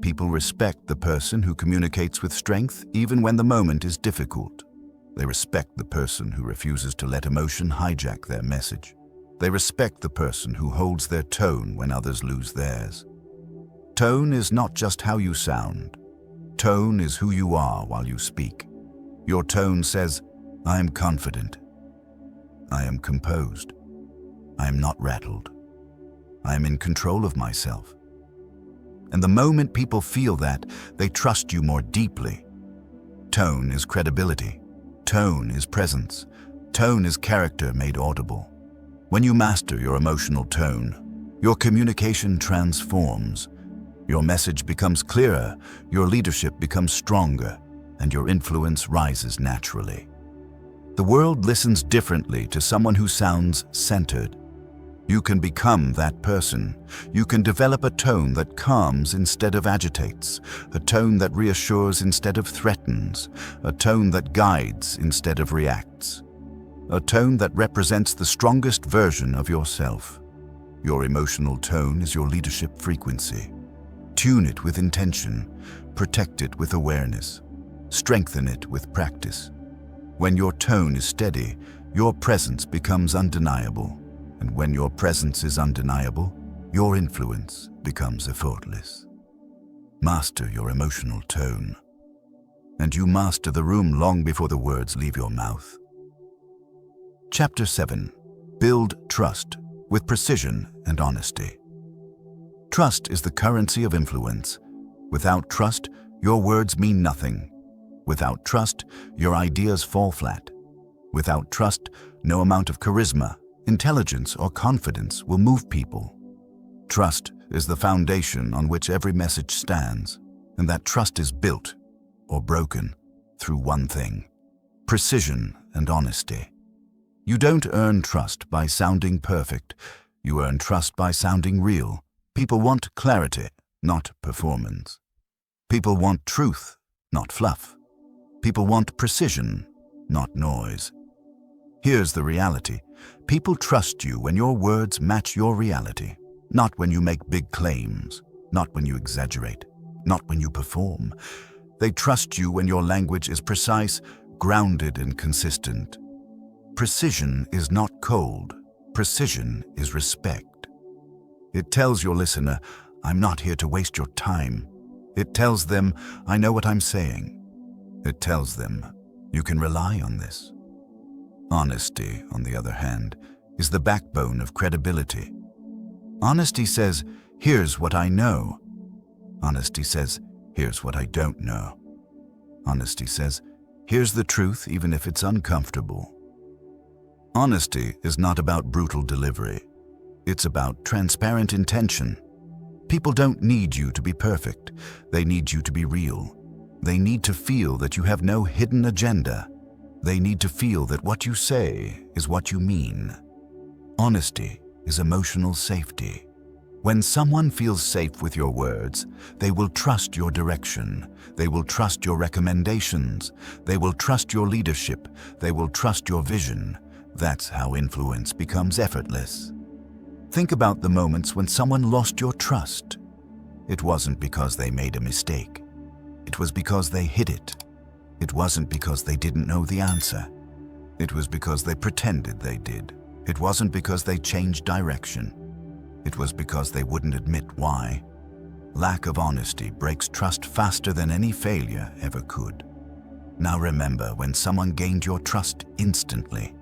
People respect the person who communicates with strength even when the moment is difficult. They respect the person who refuses to let emotion hijack their message. They respect the person who holds their tone when others lose theirs. Tone is not just how you sound. Tone is who you are while you speak. Your tone says, I am confident. I am composed. I am not rattled. I am in control of myself. And the moment people feel that, they trust you more deeply. Tone is credibility. Tone is presence. Tone is character made audible. When you master your emotional tone, your communication transforms. Your message becomes clearer, your leadership becomes stronger, and your influence rises naturally. The world listens differently to someone who sounds centered. You can become that person. You can develop a tone that calms instead of agitates, a tone that reassures instead of threatens, a tone that guides instead of reacts, a tone that represents the strongest version of yourself. Your emotional tone is your leadership frequency. Tune it with intention, protect it with awareness, strengthen it with practice. When your tone is steady, your presence becomes undeniable. And when your presence is undeniable, your influence becomes effortless. Master your emotional tone, and you master the room long before the words leave your mouth. Chapter 7. Build trust with precision and honesty. Trust is the currency of influence. Without trust, your words mean nothing. Without trust, your ideas fall flat. Without trust, no amount of charisma, intelligence, or confidence will move people. Trust is the foundation on which every message stands, and that trust is built or broken through one thing: precision and honesty. You don't earn trust by sounding perfect. You earn trust by sounding real. People want clarity, not performance. People want truth, not fluff. People want precision, not noise. Here's the reality. People trust you when your words match your reality, not when you make big claims, not when you exaggerate, not when you perform. They trust you when your language is precise, grounded, and consistent. Precision is not cold. Precision is respect. It tells your listener, I'm not here to waste your time. It tells them, I know what I'm saying. It tells them, you can rely on this. Honesty, on the other hand, is the backbone of credibility. Honesty says, here's what I know. Honesty says, here's what I don't know. Honesty says, here's the truth even if it's uncomfortable. Honesty is not about brutal delivery. It's about transparent intention. People don't need you to be perfect. They need you to be real. They need to feel that you have no hidden agenda. They need to feel that what you say is what you mean. Honesty is emotional safety. When someone feels safe with your words, they will trust your direction. They will trust your recommendations. They will trust your leadership. They will trust your vision. That's how influence becomes effortless. Think about the moments when someone lost your trust. It wasn't because they made a mistake. It was because they hid it. It wasn't because they didn't know the answer. It was because they pretended they did. It wasn't because they changed direction. It was because they wouldn't admit why. Lack of honesty breaks trust faster than any failure ever could. Now remember, when someone gained your trust instantly,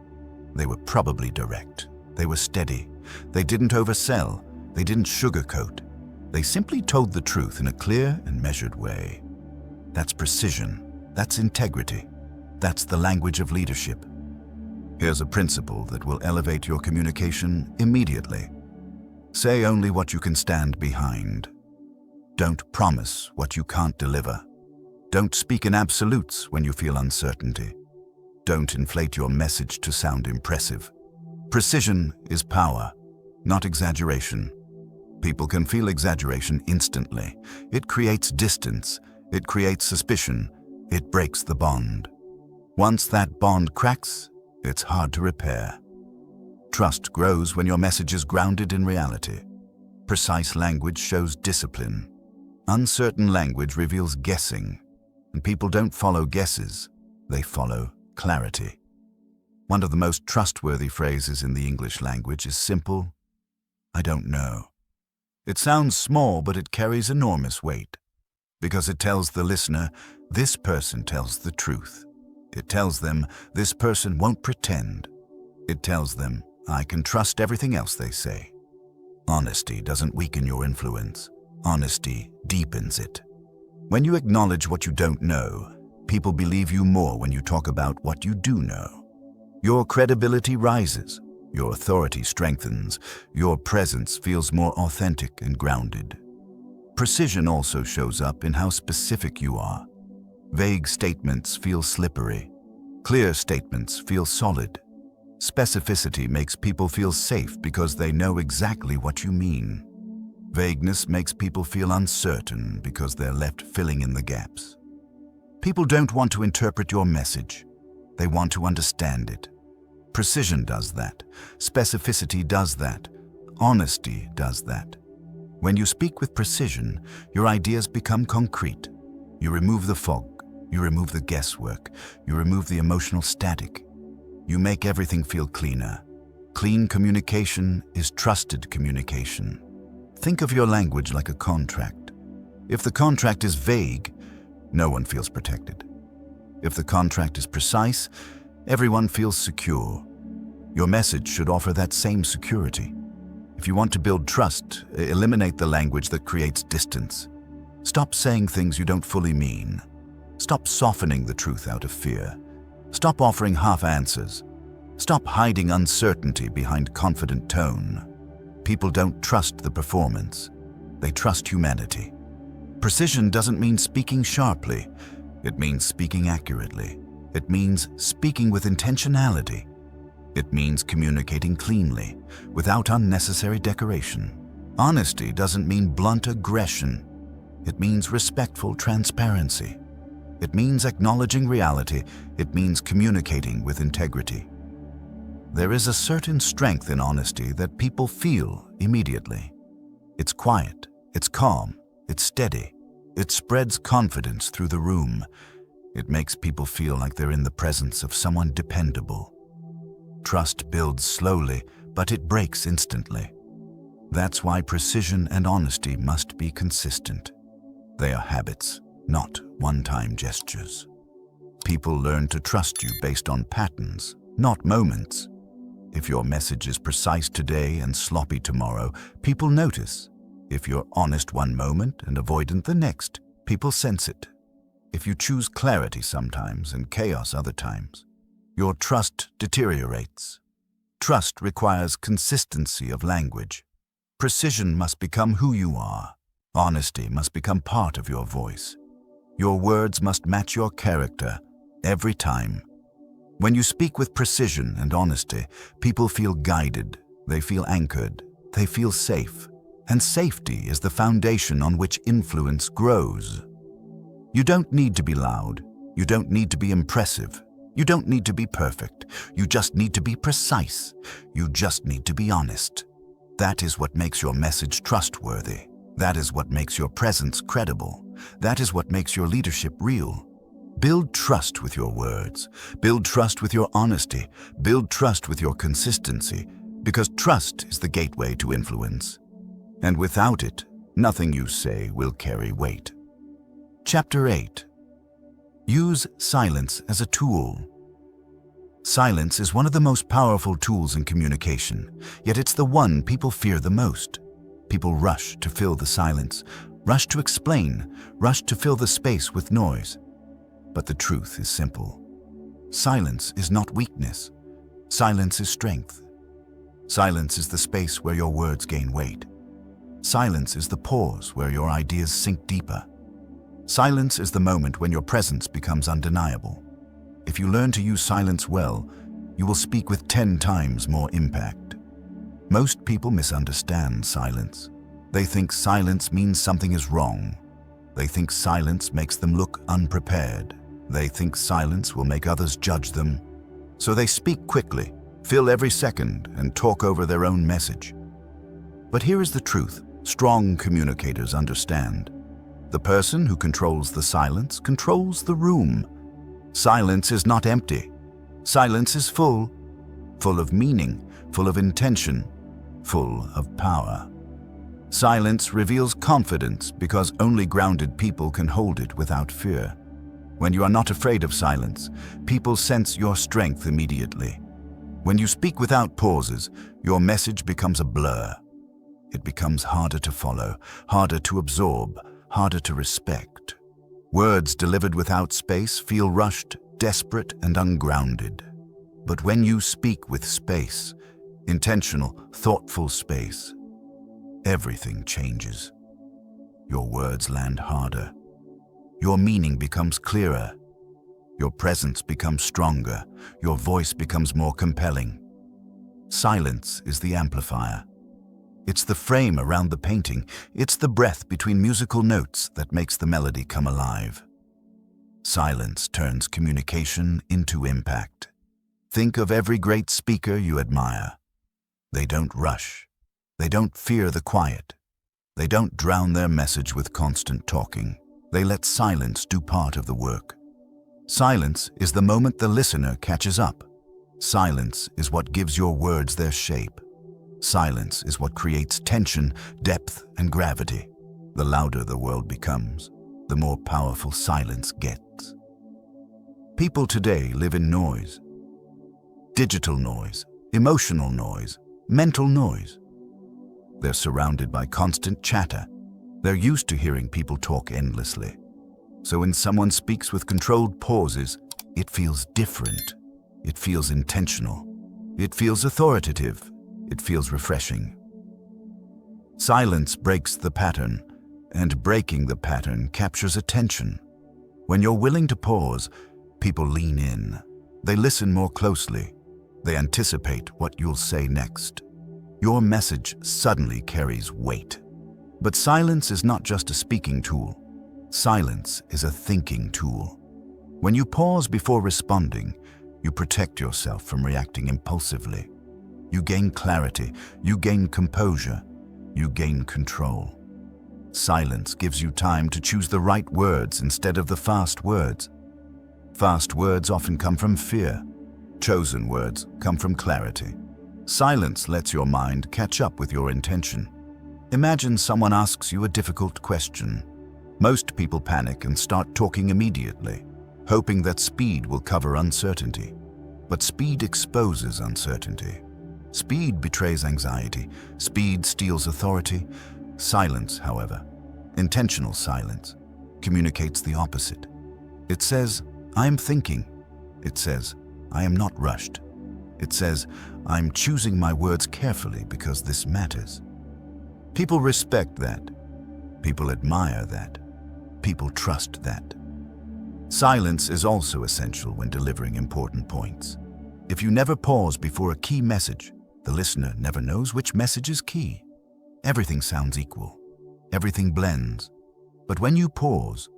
they were probably direct. They were steady. They didn't oversell. They didn't sugarcoat. They simply told the truth in a clear and measured way. That's precision. That's integrity. That's the language of leadership. Here's a principle that will elevate your communication immediately. Say only what you can stand behind. Don't promise what you can't deliver. Don't speak in absolutes when you feel uncertainty. Don't inflate your message to sound impressive. Precision is power, not exaggeration. People can feel exaggeration instantly. It creates distance. It creates suspicion. It breaks the bond. Once that bond cracks, it's hard to repair. Trust grows when your message is grounded in reality. Precise language shows discipline. Uncertain language reveals guessing, and people don't follow guesses, they follow clarity. One of the most trustworthy phrases in the English language is simple, I don't know. It sounds small, but it carries enormous weight, because it tells the listener, this person tells the truth. It tells them, this person won't pretend. It tells them, I can trust everything else they say. Honesty doesn't weaken your influence. Honesty deepens it. When you acknowledge what you don't know, people believe you more when you talk about what you do know. Your credibility rises. Your authority strengthens. Your presence feels more authentic and grounded. Precision also shows up in how specific you are. Vague statements feel slippery. Clear statements feel solid. Specificity makes people feel safe because they know exactly what you mean. Vagueness makes people feel uncertain because they're left filling in the gaps. People don't want to interpret your message. They want to understand it. Precision does that. Specificity does that. Honesty does that. When you speak with precision, your ideas become concrete. You remove the fog. You remove the guesswork. You remove the emotional static. You make everything feel cleaner. Clean communication is trusted communication. Think of your language like a contract. If the contract is vague, no one feels protected. If the contract is precise, everyone feels secure. Your message should offer that same security. If you want to build trust, eliminate the language that creates distance. Stop saying things you don't fully mean. Stop softening the truth out of fear. Stop offering half answers. Stop hiding uncertainty behind confident tone. People don't trust the performance. They trust humanity. Precision doesn't mean speaking sharply. It means speaking accurately. It means speaking with intentionality. It means communicating cleanly, without unnecessary decoration. Honesty doesn't mean blunt aggression. It means respectful transparency. It means acknowledging reality. It means communicating with integrity. There is a certain strength in honesty that people feel immediately. It's quiet, it's calm, it's steady. It spreads confidence through the room. It makes people feel like they're in the presence of someone dependable. Trust builds slowly, but it breaks instantly. That's why precision and honesty must be consistent. They are habits, not one-time gestures. People learn to trust you based on patterns, not moments. If your message is precise today and sloppy tomorrow, people notice. If you're honest one moment and avoidant the next, people sense it. If you choose clarity sometimes and chaos other times, your trust deteriorates. Trust requires consistency of language. Precision must become who you are. Honesty must become part of your voice. Your words must match your character every time. When you speak with precision and honesty, people feel guided, they feel anchored, they feel safe. And safety is the foundation on which influence grows. You don't need to be loud. You don't need to be impressive. You don't need to be perfect. You just need to be precise. You just need to be honest. That is what makes your message trustworthy. That is what makes your presence credible. That is what makes your leadership real. Build trust with your words. Build trust with your honesty. Build trust with your consistency, because trust is the gateway to influence. And without it, nothing you say will carry weight. Chapter 8. Use silence as a tool. Silence is one of the most powerful tools in communication, yet it's the one people fear the most. People rush to fill the silence, rush to explain, rush to fill the space with noise. But the truth is simple. Silence is not weakness. Silence is strength. Silence is the space where your words gain weight. Silence is the pause where your ideas sink deeper. Silence is the moment when your presence becomes undeniable. If you learn to use silence well, you will speak with 10 times more impact. Most people misunderstand silence. They think silence means something is wrong. They think silence makes them look unprepared. They think silence will make others judge them. So they speak quickly, fill every second, and talk over their own message. But here is the truth. Strong communicators understand. The person who controls the silence controls the room. Silence is not empty. Silence is full of meaning, full of intention, full of power. Silence reveals confidence because only grounded people can hold it without fear. When you are not afraid of silence, people sense your strength immediately. When you speak without pauses, your message becomes a blur. It becomes harder to follow, harder to absorb, harder to respect. Words delivered without space feel rushed, desperate, and ungrounded. But when you speak with space, intentional, thoughtful space, everything changes. Your words land harder. Your meaning becomes clearer. Your presence becomes stronger. Your voice becomes more compelling. Silence is the amplifier. It's the frame around the painting. It's the breath between musical notes that makes the melody come alive. Silence turns communication into impact. Think of every great speaker you admire. They don't rush. They don't fear the quiet. They don't drown their message with constant talking. They let silence do part of the work. Silence is the moment the listener catches up. Silence is what gives your words their shape. Silence is what creates tension, depth, and gravity. The louder the world becomes, the more powerful silence gets. People today live in noise. Digital noise, emotional noise, mental noise. They're surrounded by constant chatter. They're used to hearing people talk endlessly. So when someone speaks with controlled pauses, it feels different. It feels intentional. It feels authoritative. It feels refreshing. Silence breaks the pattern, and breaking the pattern captures attention. When you're willing to pause, people lean in. They listen more closely. They anticipate what you'll say next. Your message suddenly carries weight. But silence is not just a speaking tool. Silence is a thinking tool. When you pause before responding, you protect yourself from reacting impulsively. You gain clarity, you gain composure, you gain control. Silence gives you time to choose the right words instead of the fast words. Fast words often come from fear. Chosen words come from clarity. Silence lets your mind catch up with your intention. Imagine someone asks you a difficult question. Most people panic and start talking immediately, hoping that speed will cover uncertainty. But speed exposes uncertainty. Speed betrays anxiety. Speed steals authority. Silence, however, intentional silence, communicates the opposite. It says, "I am thinking." It says, "I am not rushed." It says, "I'm choosing my words carefully because this matters." People respect that. People admire that. People trust that. Silence is also essential when delivering important points. If you never pause before a key message, the listener never knows which message is key. Everything sounds equal. Everything blends. But when you pause,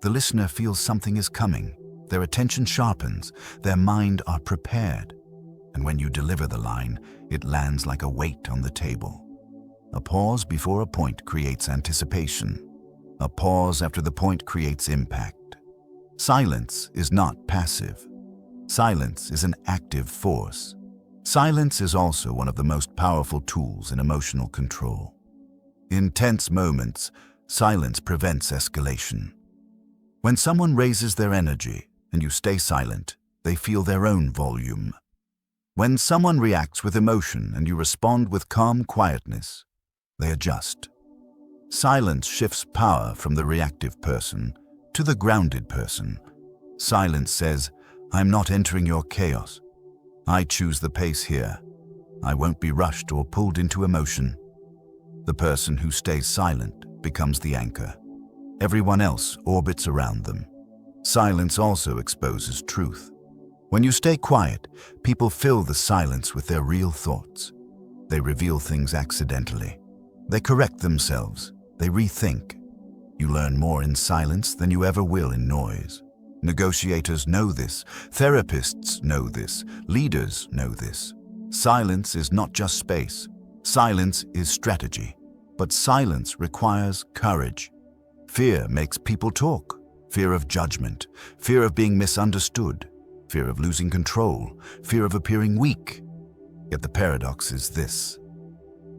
the listener feels something is coming. Their attention sharpens. Their mind are prepared. And when you deliver the line, it lands like a weight on the table. A pause before a point creates anticipation. A pause after the point creates impact. Silence is not passive. Silence is an active force. Silence is also one of the most powerful tools in emotional control. In tense moments, silence prevents escalation. When someone raises their energy and you stay silent, they feel their own volume. When someone reacts with emotion and you respond with calm quietness, they adjust. Silence shifts power from the reactive person to the grounded person. Silence says, "I'm not entering your chaos. I choose the pace here. I won't be rushed or pulled into emotion." The person who stays silent becomes the anchor. Everyone else orbits around them. Silence also exposes truth. When you stay quiet, people fill the silence with their real thoughts. They reveal things accidentally. They correct themselves. They rethink. You learn more in silence than you ever will in noise. Negotiators know this. Therapists know this. Leaders know this. Silence is not just space. Silence is strategy. But silence requires courage. Fear makes people talk. Fear of judgment. Fear of being misunderstood. Fear of losing control. Fear of appearing weak. Yet the paradox is this: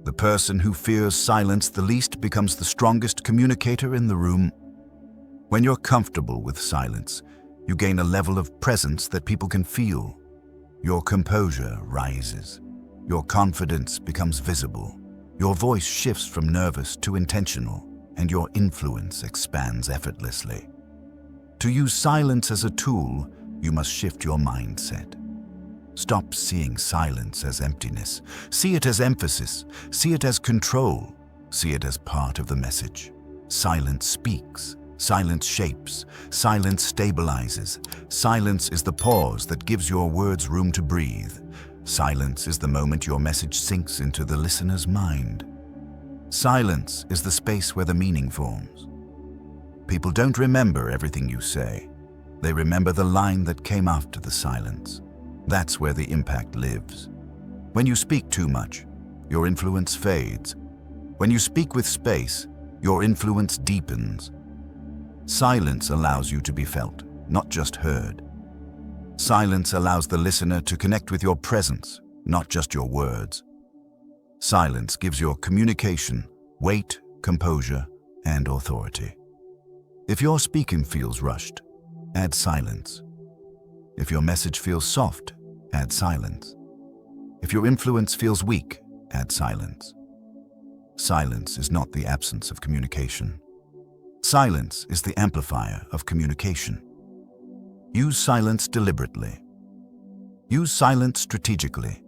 the person who fears silence the least becomes the strongest communicator in the room. When you're comfortable with silence, you gain a level of presence that people can feel. Your composure rises. Your confidence becomes visible. Your voice shifts from nervous to intentional, and your influence expands effortlessly. To use silence as a tool, you must shift your mindset. Stop seeing silence as emptiness. See it as emphasis. See it as control. See it as part of the message. Silence speaks. Silence shapes. Silence stabilizes. Silence is the pause that gives your words room to breathe. Silence is the moment your message sinks into the listener's mind. Silence is the space where the meaning forms. People don't remember everything you say. They remember the line that came after the silence. That's where the impact lives. When you speak too much, your influence fades. When you speak with space, your influence deepens. Silence allows you to be felt, not just heard. Silence allows the listener to connect with your presence, not just your words. Silence gives your communication weight, composure, and authority. If your speaking feels rushed, add silence. If your message feels soft, add silence. If your influence feels weak, add silence. Silence is not the absence of communication. Silence is the amplifier of communication. Use silence deliberately. Use silence strategically.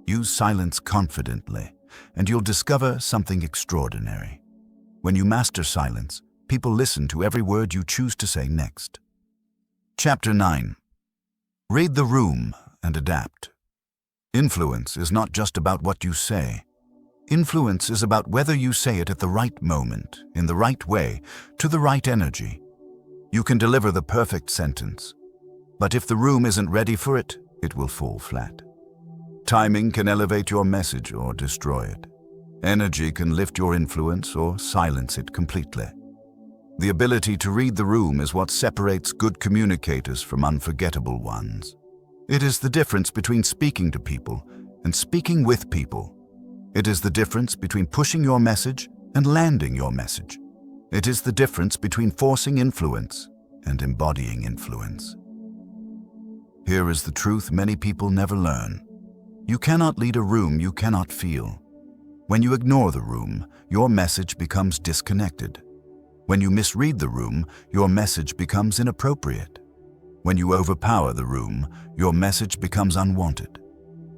Use silence confidently, and you'll discover something extraordinary. When you master silence, people listen to every word you choose to say next. Chapter 9. Read the room and adapt. Influence is not just about what you say. Influence is about whether you say it at the right moment, in the right way, to the right energy. You can deliver the perfect sentence, but if the room isn't ready for it, it will fall flat. Timing can elevate your message or destroy it. Energy can lift your influence or silence it completely. The ability to read the room is what separates good communicators from unforgettable ones. It is the difference between speaking to people and speaking with people. It is the difference between pushing your message and landing your message. It is the difference between forcing influence and embodying influence. Here is the truth many people never learn. You cannot lead a room you cannot feel. When you ignore the room, your message becomes disconnected. When you misread the room, your message becomes inappropriate. When you overpower the room, your message becomes unwanted.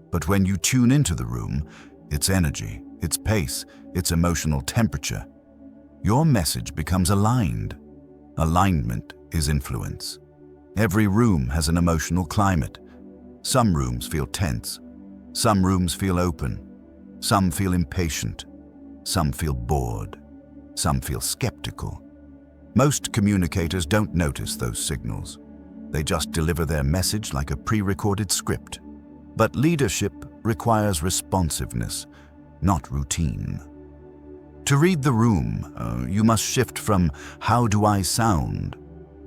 But when you tune into the room, its energy, its pace, its emotional temperature, your message becomes aligned. Alignment is influence. Every room has an emotional climate. Some rooms feel tense. Some rooms feel open. Some feel impatient. Some feel bored. Some feel skeptical. Most communicators don't notice those signals. They just deliver their message like a pre-recorded script. But leadership requires responsiveness, not routine. To read the room, you must shift from "how do I sound"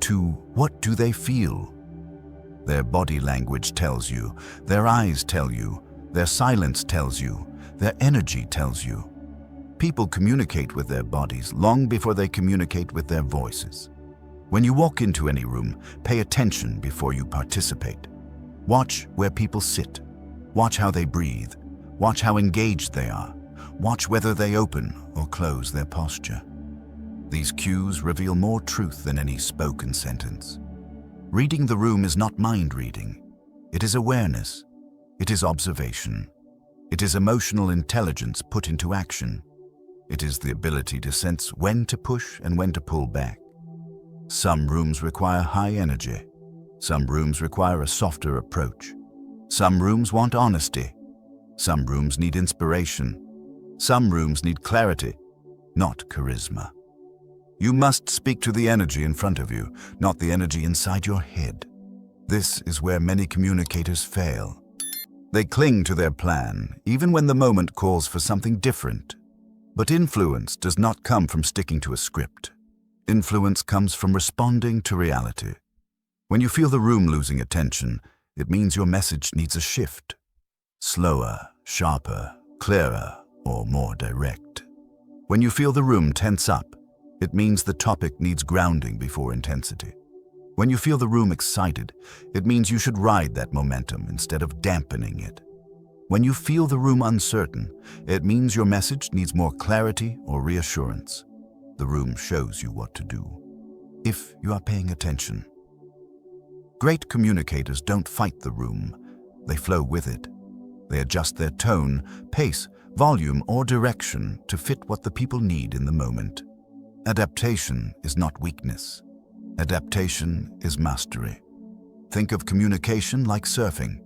to "what do they feel?" Their body language tells you, their eyes tell you, their silence tells you, their energy tells you. People communicate with their bodies long before they communicate with their voices. When you walk into any room, pay attention before you participate. Watch where people sit. Watch how they breathe. Watch how engaged they are. Watch whether they open or close their posture. These cues reveal more truth than any spoken sentence. Reading the room is not mind reading. It is awareness. It is observation. It is emotional intelligence put into action. It is the ability to sense when to push and when to pull back. Some rooms require high energy. Some rooms require a softer approach. Some rooms want honesty. Some rooms need inspiration. Some rooms need clarity, not charisma. You must speak to the energy in front of you, not the energy inside your head. This is where many communicators fail. They cling to their plan, even when the moment calls for something different. But influence does not come from sticking to a script. Influence comes from responding to reality. When you feel the room losing attention, it means your message needs a shift. Slower, sharper, clearer, or more direct. When you feel the room tense up, it means the topic needs grounding before intensity. When you feel the room excited, it means you should ride that momentum instead of dampening it. When you feel the room uncertain, it means your message needs more clarity or reassurance. The room shows you what to do, if you are paying attention. Great communicators don't fight the room, they flow with it. They adjust their tone, pace, volume, or direction to fit what the people need in the moment. Adaptation is not weakness. Adaptation is mastery. Think of communication like surfing.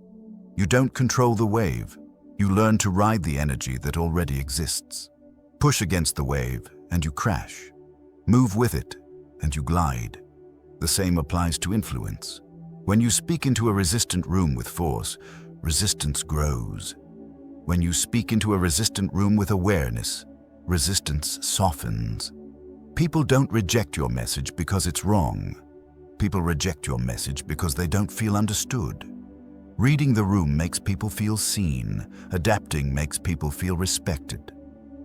You don't control the wave. You learn to ride the energy that already exists. Push against the wave and you crash. Move with it and you glide. The same applies to influence. When you speak into a resistant room with force, resistance grows. When you speak into a resistant room with awareness, resistance softens. People don't reject your message because it's wrong. People reject your message because they don't feel understood. Reading the room makes people feel seen. Adapting makes people feel respected.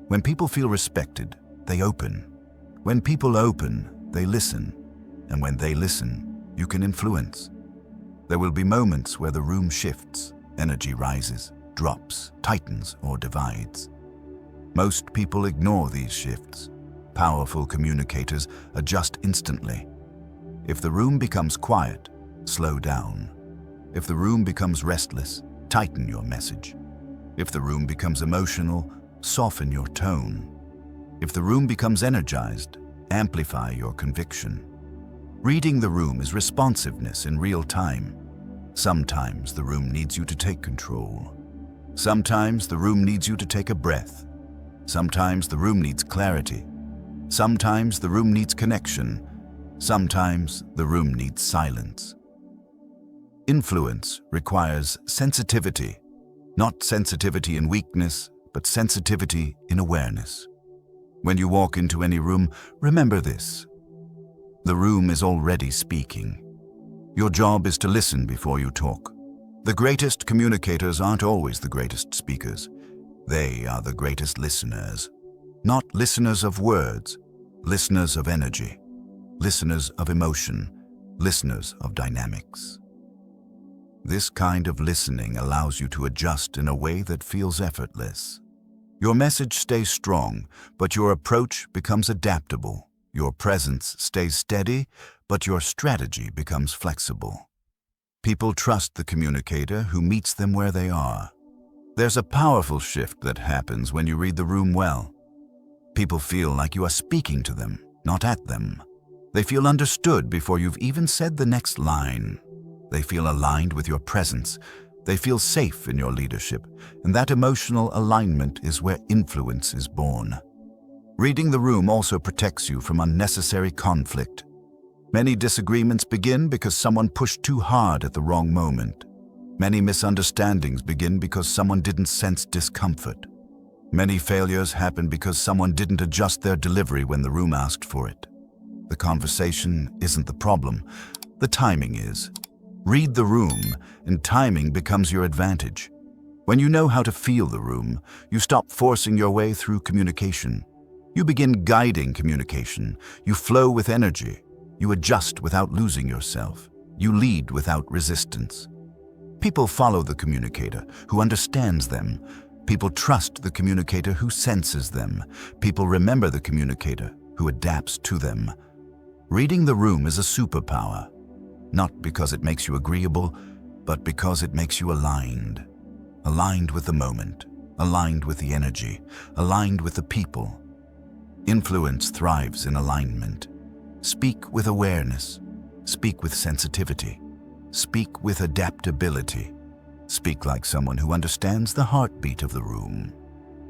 When people feel respected, they open. When people open, they listen. And when they listen, you can influence. There will be moments where the room shifts, energy rises, drops, tightens, or divides. Most people ignore these shifts. Powerful communicators adjust instantly. If the room becomes quiet, slow down. If the room becomes restless, tighten your message. If the room becomes emotional, soften your tone. If the room becomes energized, amplify your conviction. Reading the room is responsiveness in real time. Sometimes the room needs you to take control. Sometimes the room needs you to take a breath. Sometimes the room needs clarity. Sometimes the room needs connection. Sometimes the room needs silence. Influence requires sensitivity, not sensitivity in weakness, but sensitivity in awareness. When you walk into any room, remember this. The room is already speaking. Your job is to listen before you talk. The greatest communicators aren't always the greatest speakers. They are the greatest listeners. Not listeners of words, listeners of energy, listeners of emotion, listeners of dynamics. This kind of listening allows you to adjust in a way that feels effortless. Your message stays strong, but your approach becomes adaptable. Your presence stays steady, but your strategy becomes flexible. People trust the communicator who meets them where they are. There's a powerful shift that happens when you read the room well. People feel like you are speaking to them, not at them. They feel understood before you've even said the next line. They feel aligned with your presence. They feel safe in your leadership, and that emotional alignment is where influence is born. Reading the room also protects you from unnecessary conflict. Many disagreements begin because someone pushed too hard at the wrong moment. Many misunderstandings begin because someone didn't sense discomfort. Many failures happen because someone didn't adjust their delivery when the room asked for it. The conversation isn't the problem. The timing is. Read the room, and timing becomes your advantage. When you know how to feel the room, you stop forcing your way through communication. You begin guiding communication. You flow with energy. You adjust without losing yourself. You lead without resistance. People follow the communicator who understands them. People trust the communicator who senses them. People remember the communicator who adapts to them. Reading the room is a superpower, not because it makes you agreeable, but because it makes you aligned. Aligned with the moment, aligned with the energy, aligned with the people. Influence thrives in alignment. Speak with awareness. Speak with sensitivity. Speak with adaptability. Speak like someone who understands the heartbeat of the room.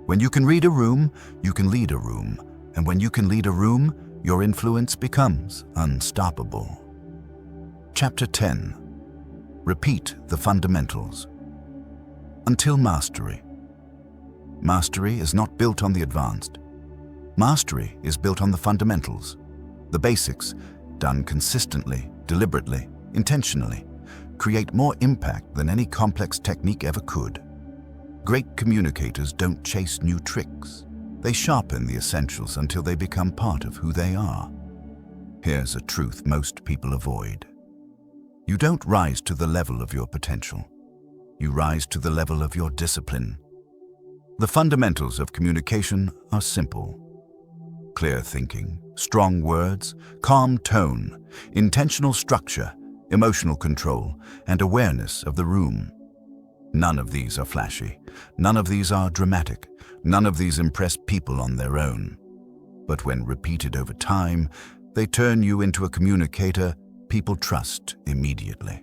When you can read a room, you can lead a room. And when you can lead a room, your influence becomes unstoppable. Chapter 10. Repeat the fundamentals. Until mastery. Mastery is not built on the advanced. Mastery is built on the fundamentals. The basics, done consistently, deliberately, intentionally, create more impact than any complex technique ever could. Great communicators don't chase new tricks. They sharpen the essentials until they become part of who they are. Here's a truth most people avoid. You don't rise to the level of your potential. You rise to the level of your discipline. The fundamentals of communication are simple. Clear thinking, strong words, calm tone, intentional structure, emotional control, and awareness of the room. None of these are flashy. None of these are dramatic. None of these impress people on their own. But when repeated over time, they turn you into a communicator people trust immediately.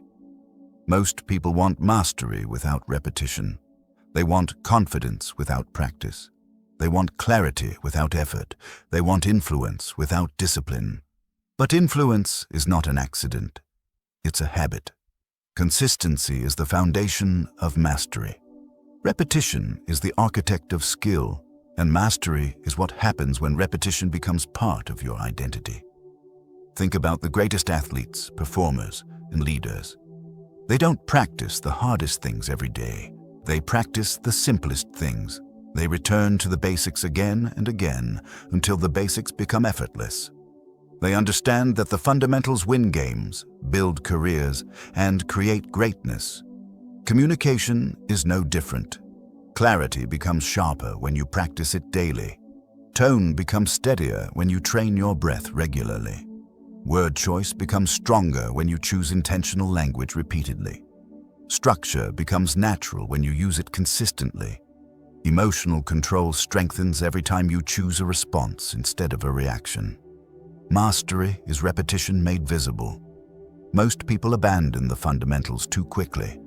Most people want mastery without repetition. They want confidence without practice. They want clarity without effort. They want influence without discipline. But influence is not an accident. It's a habit. Consistency is the foundation of mastery. Repetition is the architect of skill, and mastery is what happens when repetition becomes part of your identity. Think about the greatest athletes, performers, and leaders. They don't practice the hardest things every day. They practice the simplest things. They return to the basics again and again until the basics become effortless. They understand that the fundamentals win games, build careers, and create greatness. Communication is no different. Clarity becomes sharper when you practice it daily. Tone becomes steadier when you train your breath regularly. Word choice becomes stronger when you choose intentional language repeatedly. Structure becomes natural when you use it consistently. Emotional control strengthens every time you choose a response instead of a reaction. Mastery is repetition made visible. Most people abandon the fundamentals too quickly.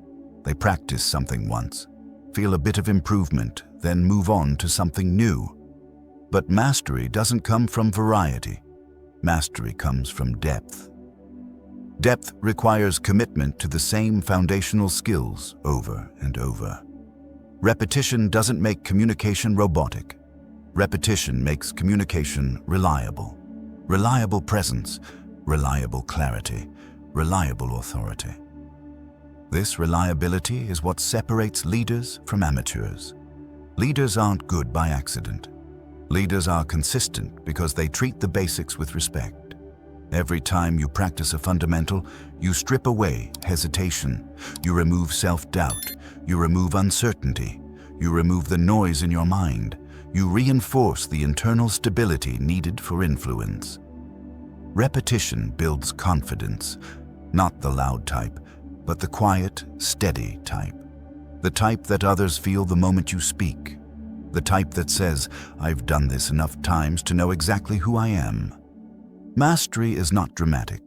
They practice something once, feel a bit of improvement, then move on to something new. But mastery doesn't come from variety. Mastery comes from depth. Depth requires commitment to the same foundational skills over and over. Repetition doesn't make communication robotic. Repetition makes communication reliable. Reliable presence, reliable clarity, reliable authority. This reliability is what separates leaders from amateurs. Leaders aren't good by accident. Leaders are consistent because they treat the basics with respect. Every time you practice a fundamental, you strip away hesitation, you remove self-doubt, you remove uncertainty, you remove the noise in your mind, you reinforce the internal stability needed for influence. Repetition builds confidence, not the loud type, but the quiet, steady type. The type that others feel the moment you speak. The type that says, "I've done this enough times to know exactly who I am." Mastery is not dramatic.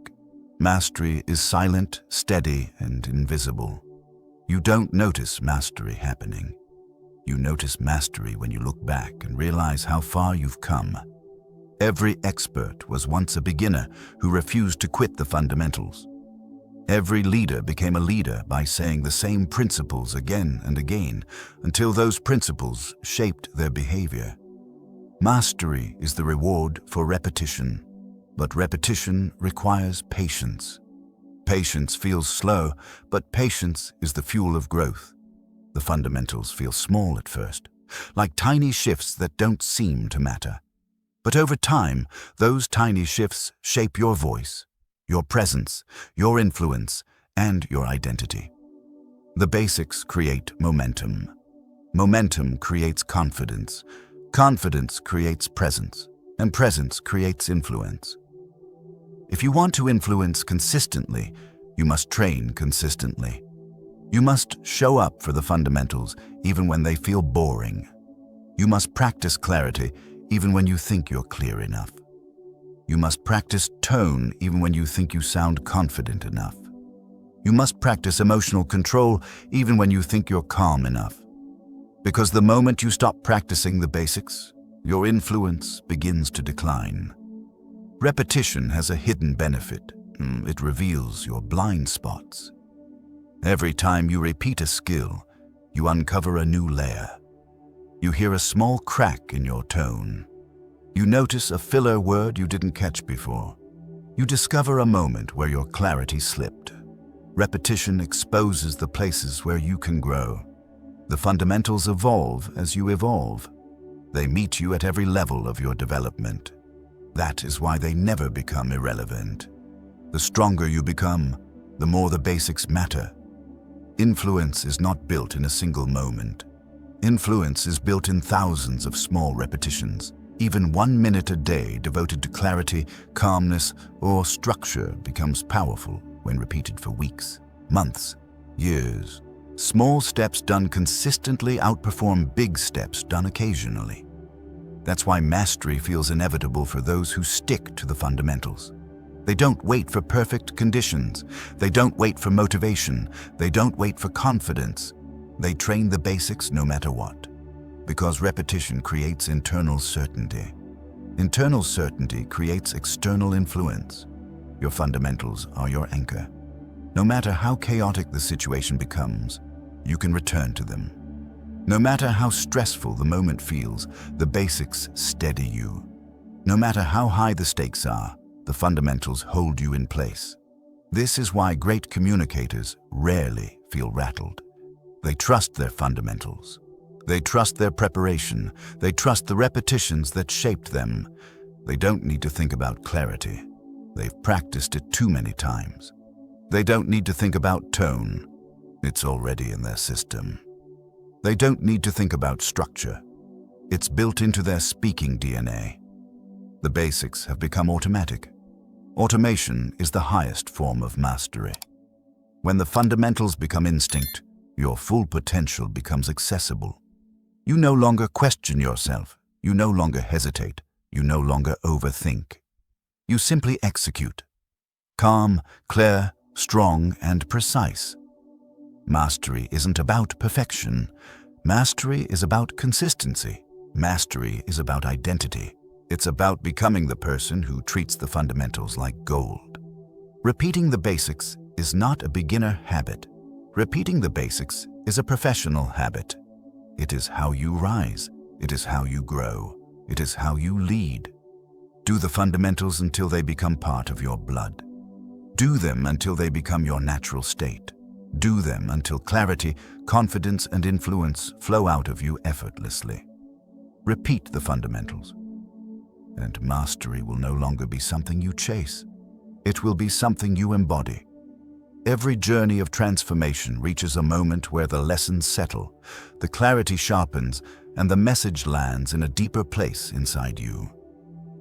Mastery is silent, steady, and invisible. You don't notice mastery happening. You notice mastery when you look back and realize how far you've come. Every expert was once a beginner who refused to quit the fundamentals. Every leader became a leader by saying the same principles again and again until those principles shaped their behavior. Mastery is the reward for repetition, but repetition requires patience. Patience feels slow, but patience is the fuel of growth. The fundamentals feel small at first, like tiny shifts that don't seem to matter. But over time, those tiny shifts shape your voice, your presence, your influence, and your identity. The basics create momentum. Momentum creates confidence. Confidence creates presence, and presence creates influence. If you want to influence consistently, you must train consistently. You must show up for the fundamentals even when they feel boring. You must practice clarity even when you think you're clear enough. You must practice tone even when you think you sound confident enough. You must practice emotional control even when you think you're calm enough. Because the moment you stop practicing the basics, your influence begins to decline. Repetition has a hidden benefit. It reveals your blind spots. Every time you repeat a skill, you uncover a new layer. You hear a small crack in your tone. You notice a filler word you didn't catch before. You discover a moment where your clarity slipped. Repetition exposes the places where you can grow. The fundamentals evolve as you evolve. They meet you at every level of your development. That is why they never become irrelevant. The stronger you become, the more the basics matter. Influence is not built in a single moment. Influence is built in thousands of small repetitions. Even 1 minute a day devoted to clarity, calmness, or structure becomes powerful when repeated for weeks, months, years. Small steps done consistently outperform big steps done occasionally. That's why mastery feels inevitable for those who stick to the fundamentals. They don't wait for perfect conditions. They don't wait for motivation. They don't wait for confidence. They train the basics no matter what. Because repetition creates internal certainty. Internal certainty creates external influence. Your fundamentals are your anchor. No matter how chaotic the situation becomes, you can return to them. No matter how stressful the moment feels, the basics steady you. No matter how high the stakes are, the fundamentals hold you in place. This is why great communicators rarely feel rattled. They trust their fundamentals. They trust their preparation. They trust the repetitions that shaped them. They don't need to think about clarity. They've practiced it too many times. They don't need to think about tone. It's already in their system. They don't need to think about structure. It's built into their speaking DNA. The basics have become automatic. Automation is the highest form of mastery. When the fundamentals become instinct, your full potential becomes accessible. You no longer question yourself. You no longer hesitate. You no longer overthink. You simply execute. Calm, clear, strong, and precise. Mastery isn't about perfection. Mastery is about consistency. Mastery is about identity. It's about becoming the person who treats the fundamentals like gold. Repeating the basics is not a beginner habit. Repeating the basics is a professional habit. It is how you rise. It is how you grow. It is how you lead. Do the fundamentals until they become part of your blood. Do them until they become your natural state. Do them until clarity, confidence, and influence flow out of you effortlessly. Repeat the fundamentals, and mastery will no longer be something you chase. It will be something you embody. Every journey of transformation reaches a moment where the lessons settle, the clarity sharpens, and the message lands in a deeper place inside you.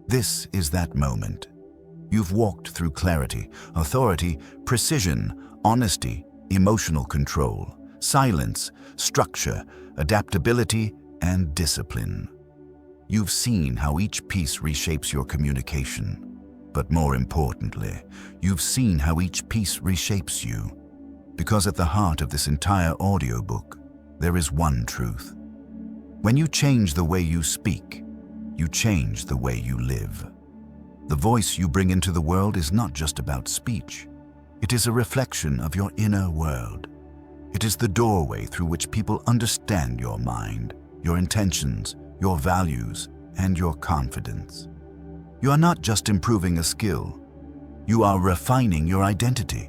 This is that moment. You've walked through clarity, authority, precision, honesty, emotional control, silence, structure, adaptability, and discipline. You've seen how each piece reshapes your communication. But more importantly, you've seen how each piece reshapes you. Because at the heart of this entire audiobook, there is one truth. When you change the way you speak, you change the way you live. The voice you bring into the world is not just about speech. It is a reflection of your inner world. It is the doorway through which people understand your mind, your intentions, your values, and your confidence. You are not just improving a skill. You are refining your identity.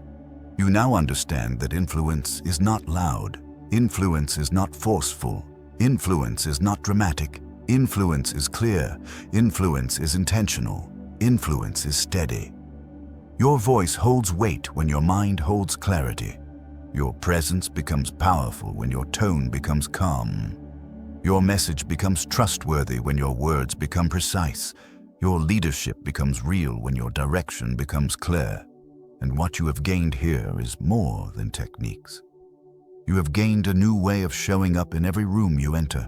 You now understand that influence is not loud. Influence is not forceful. Influence is not dramatic. Influence is clear. Influence is intentional. Influence is steady. Your voice holds weight when your mind holds clarity. Your presence becomes powerful when your tone becomes calm. Your message becomes trustworthy when your words become precise. Your leadership becomes real when your direction becomes clear. And what you have gained here is more than techniques. You have gained a new way of showing up in every room you enter,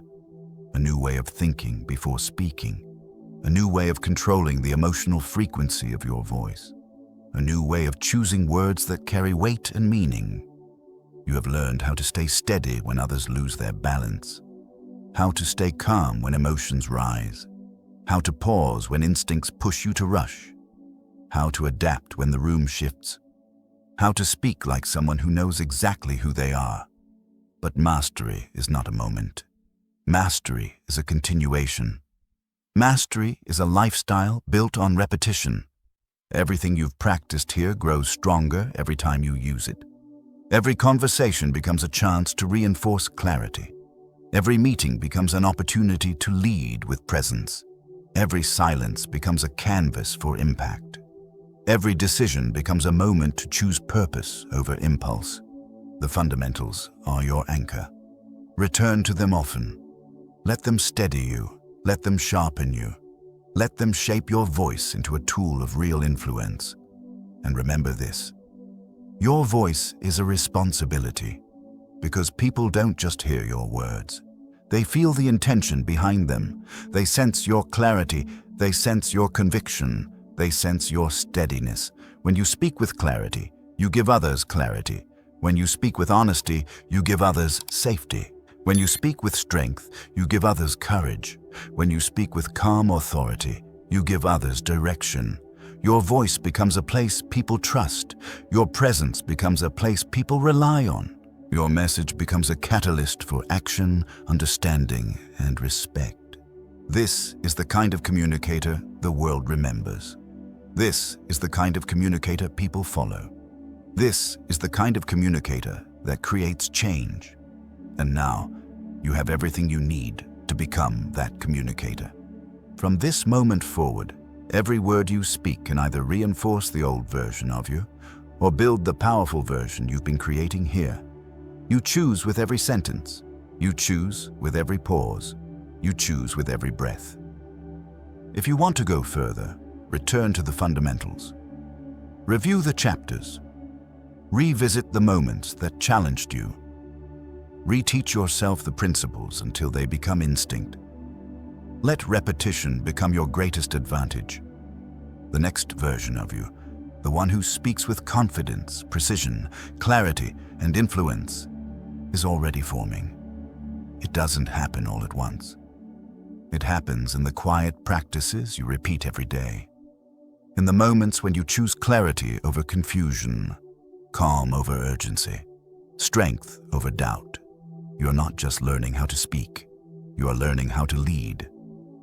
a new way of thinking before speaking, a new way of controlling the emotional frequency of your voice, a new way of choosing words that carry weight and meaning. You have learned how to stay steady when others lose their balance, how to stay calm when emotions rise, how to pause when instincts push you to rush, how to adapt when the room shifts, how to speak like someone who knows exactly who they are. But mastery is not a moment. Mastery is a continuation. Mastery is a lifestyle built on repetition. Everything you've practiced here grows stronger every time you use it. Every conversation becomes a chance to reinforce clarity. Every meeting becomes an opportunity to lead with presence. Every silence becomes a canvas for impact. Every decision becomes a moment to choose purpose over impulse. The fundamentals are your anchor. Return to them often. Let them steady you. Let them sharpen you. Let them shape your voice into a tool of real influence. And remember this: your voice is a responsibility, because people don't just hear your words. They feel the intention behind them. They sense your clarity. They sense your conviction. They sense your steadiness. When you speak with clarity, you give others clarity. When you speak with honesty, you give others safety. When you speak with strength, you give others courage. When you speak with calm authority, you give others direction. Your voice becomes a place people trust. Your presence becomes a place people rely on. Your message becomes a catalyst for action, understanding, and respect. This is the kind of communicator the world remembers. This is the kind of communicator people follow. This is the kind of communicator that creates change. And now, you have everything you need to become that communicator. From this moment forward, every word you speak can either reinforce the old version of you or build the powerful version you've been creating here. You choose with every sentence. You choose with every pause. You choose with every breath. If you want to go further, return to the fundamentals. Review the chapters. Revisit the moments that challenged you. Reteach yourself the principles until they become instinct. Let repetition become your greatest advantage. The next version of you, the one who speaks with confidence, precision, clarity, and influence, is already forming. It doesn't happen all at once. It happens in the quiet practices you repeat every day. In the moments when you choose clarity over confusion, calm over urgency, strength over doubt. You are not just learning how to speak. You are learning how to lead.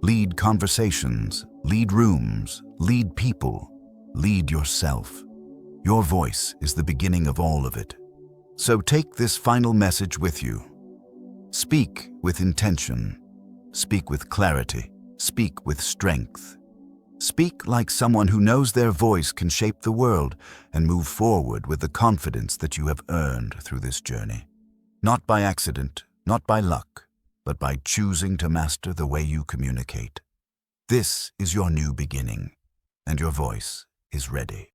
Lead conversations, lead rooms, lead people, lead yourself. Your voice is the beginning of all of it. So take this final message with you. Speak with intention. Speak with clarity. Speak with strength. Speak like someone who knows their voice can shape the world and move forward with the confidence that you have earned through this journey. Not by accident, not by luck, but by choosing to master the way you communicate. This is your new beginning, and your voice is ready.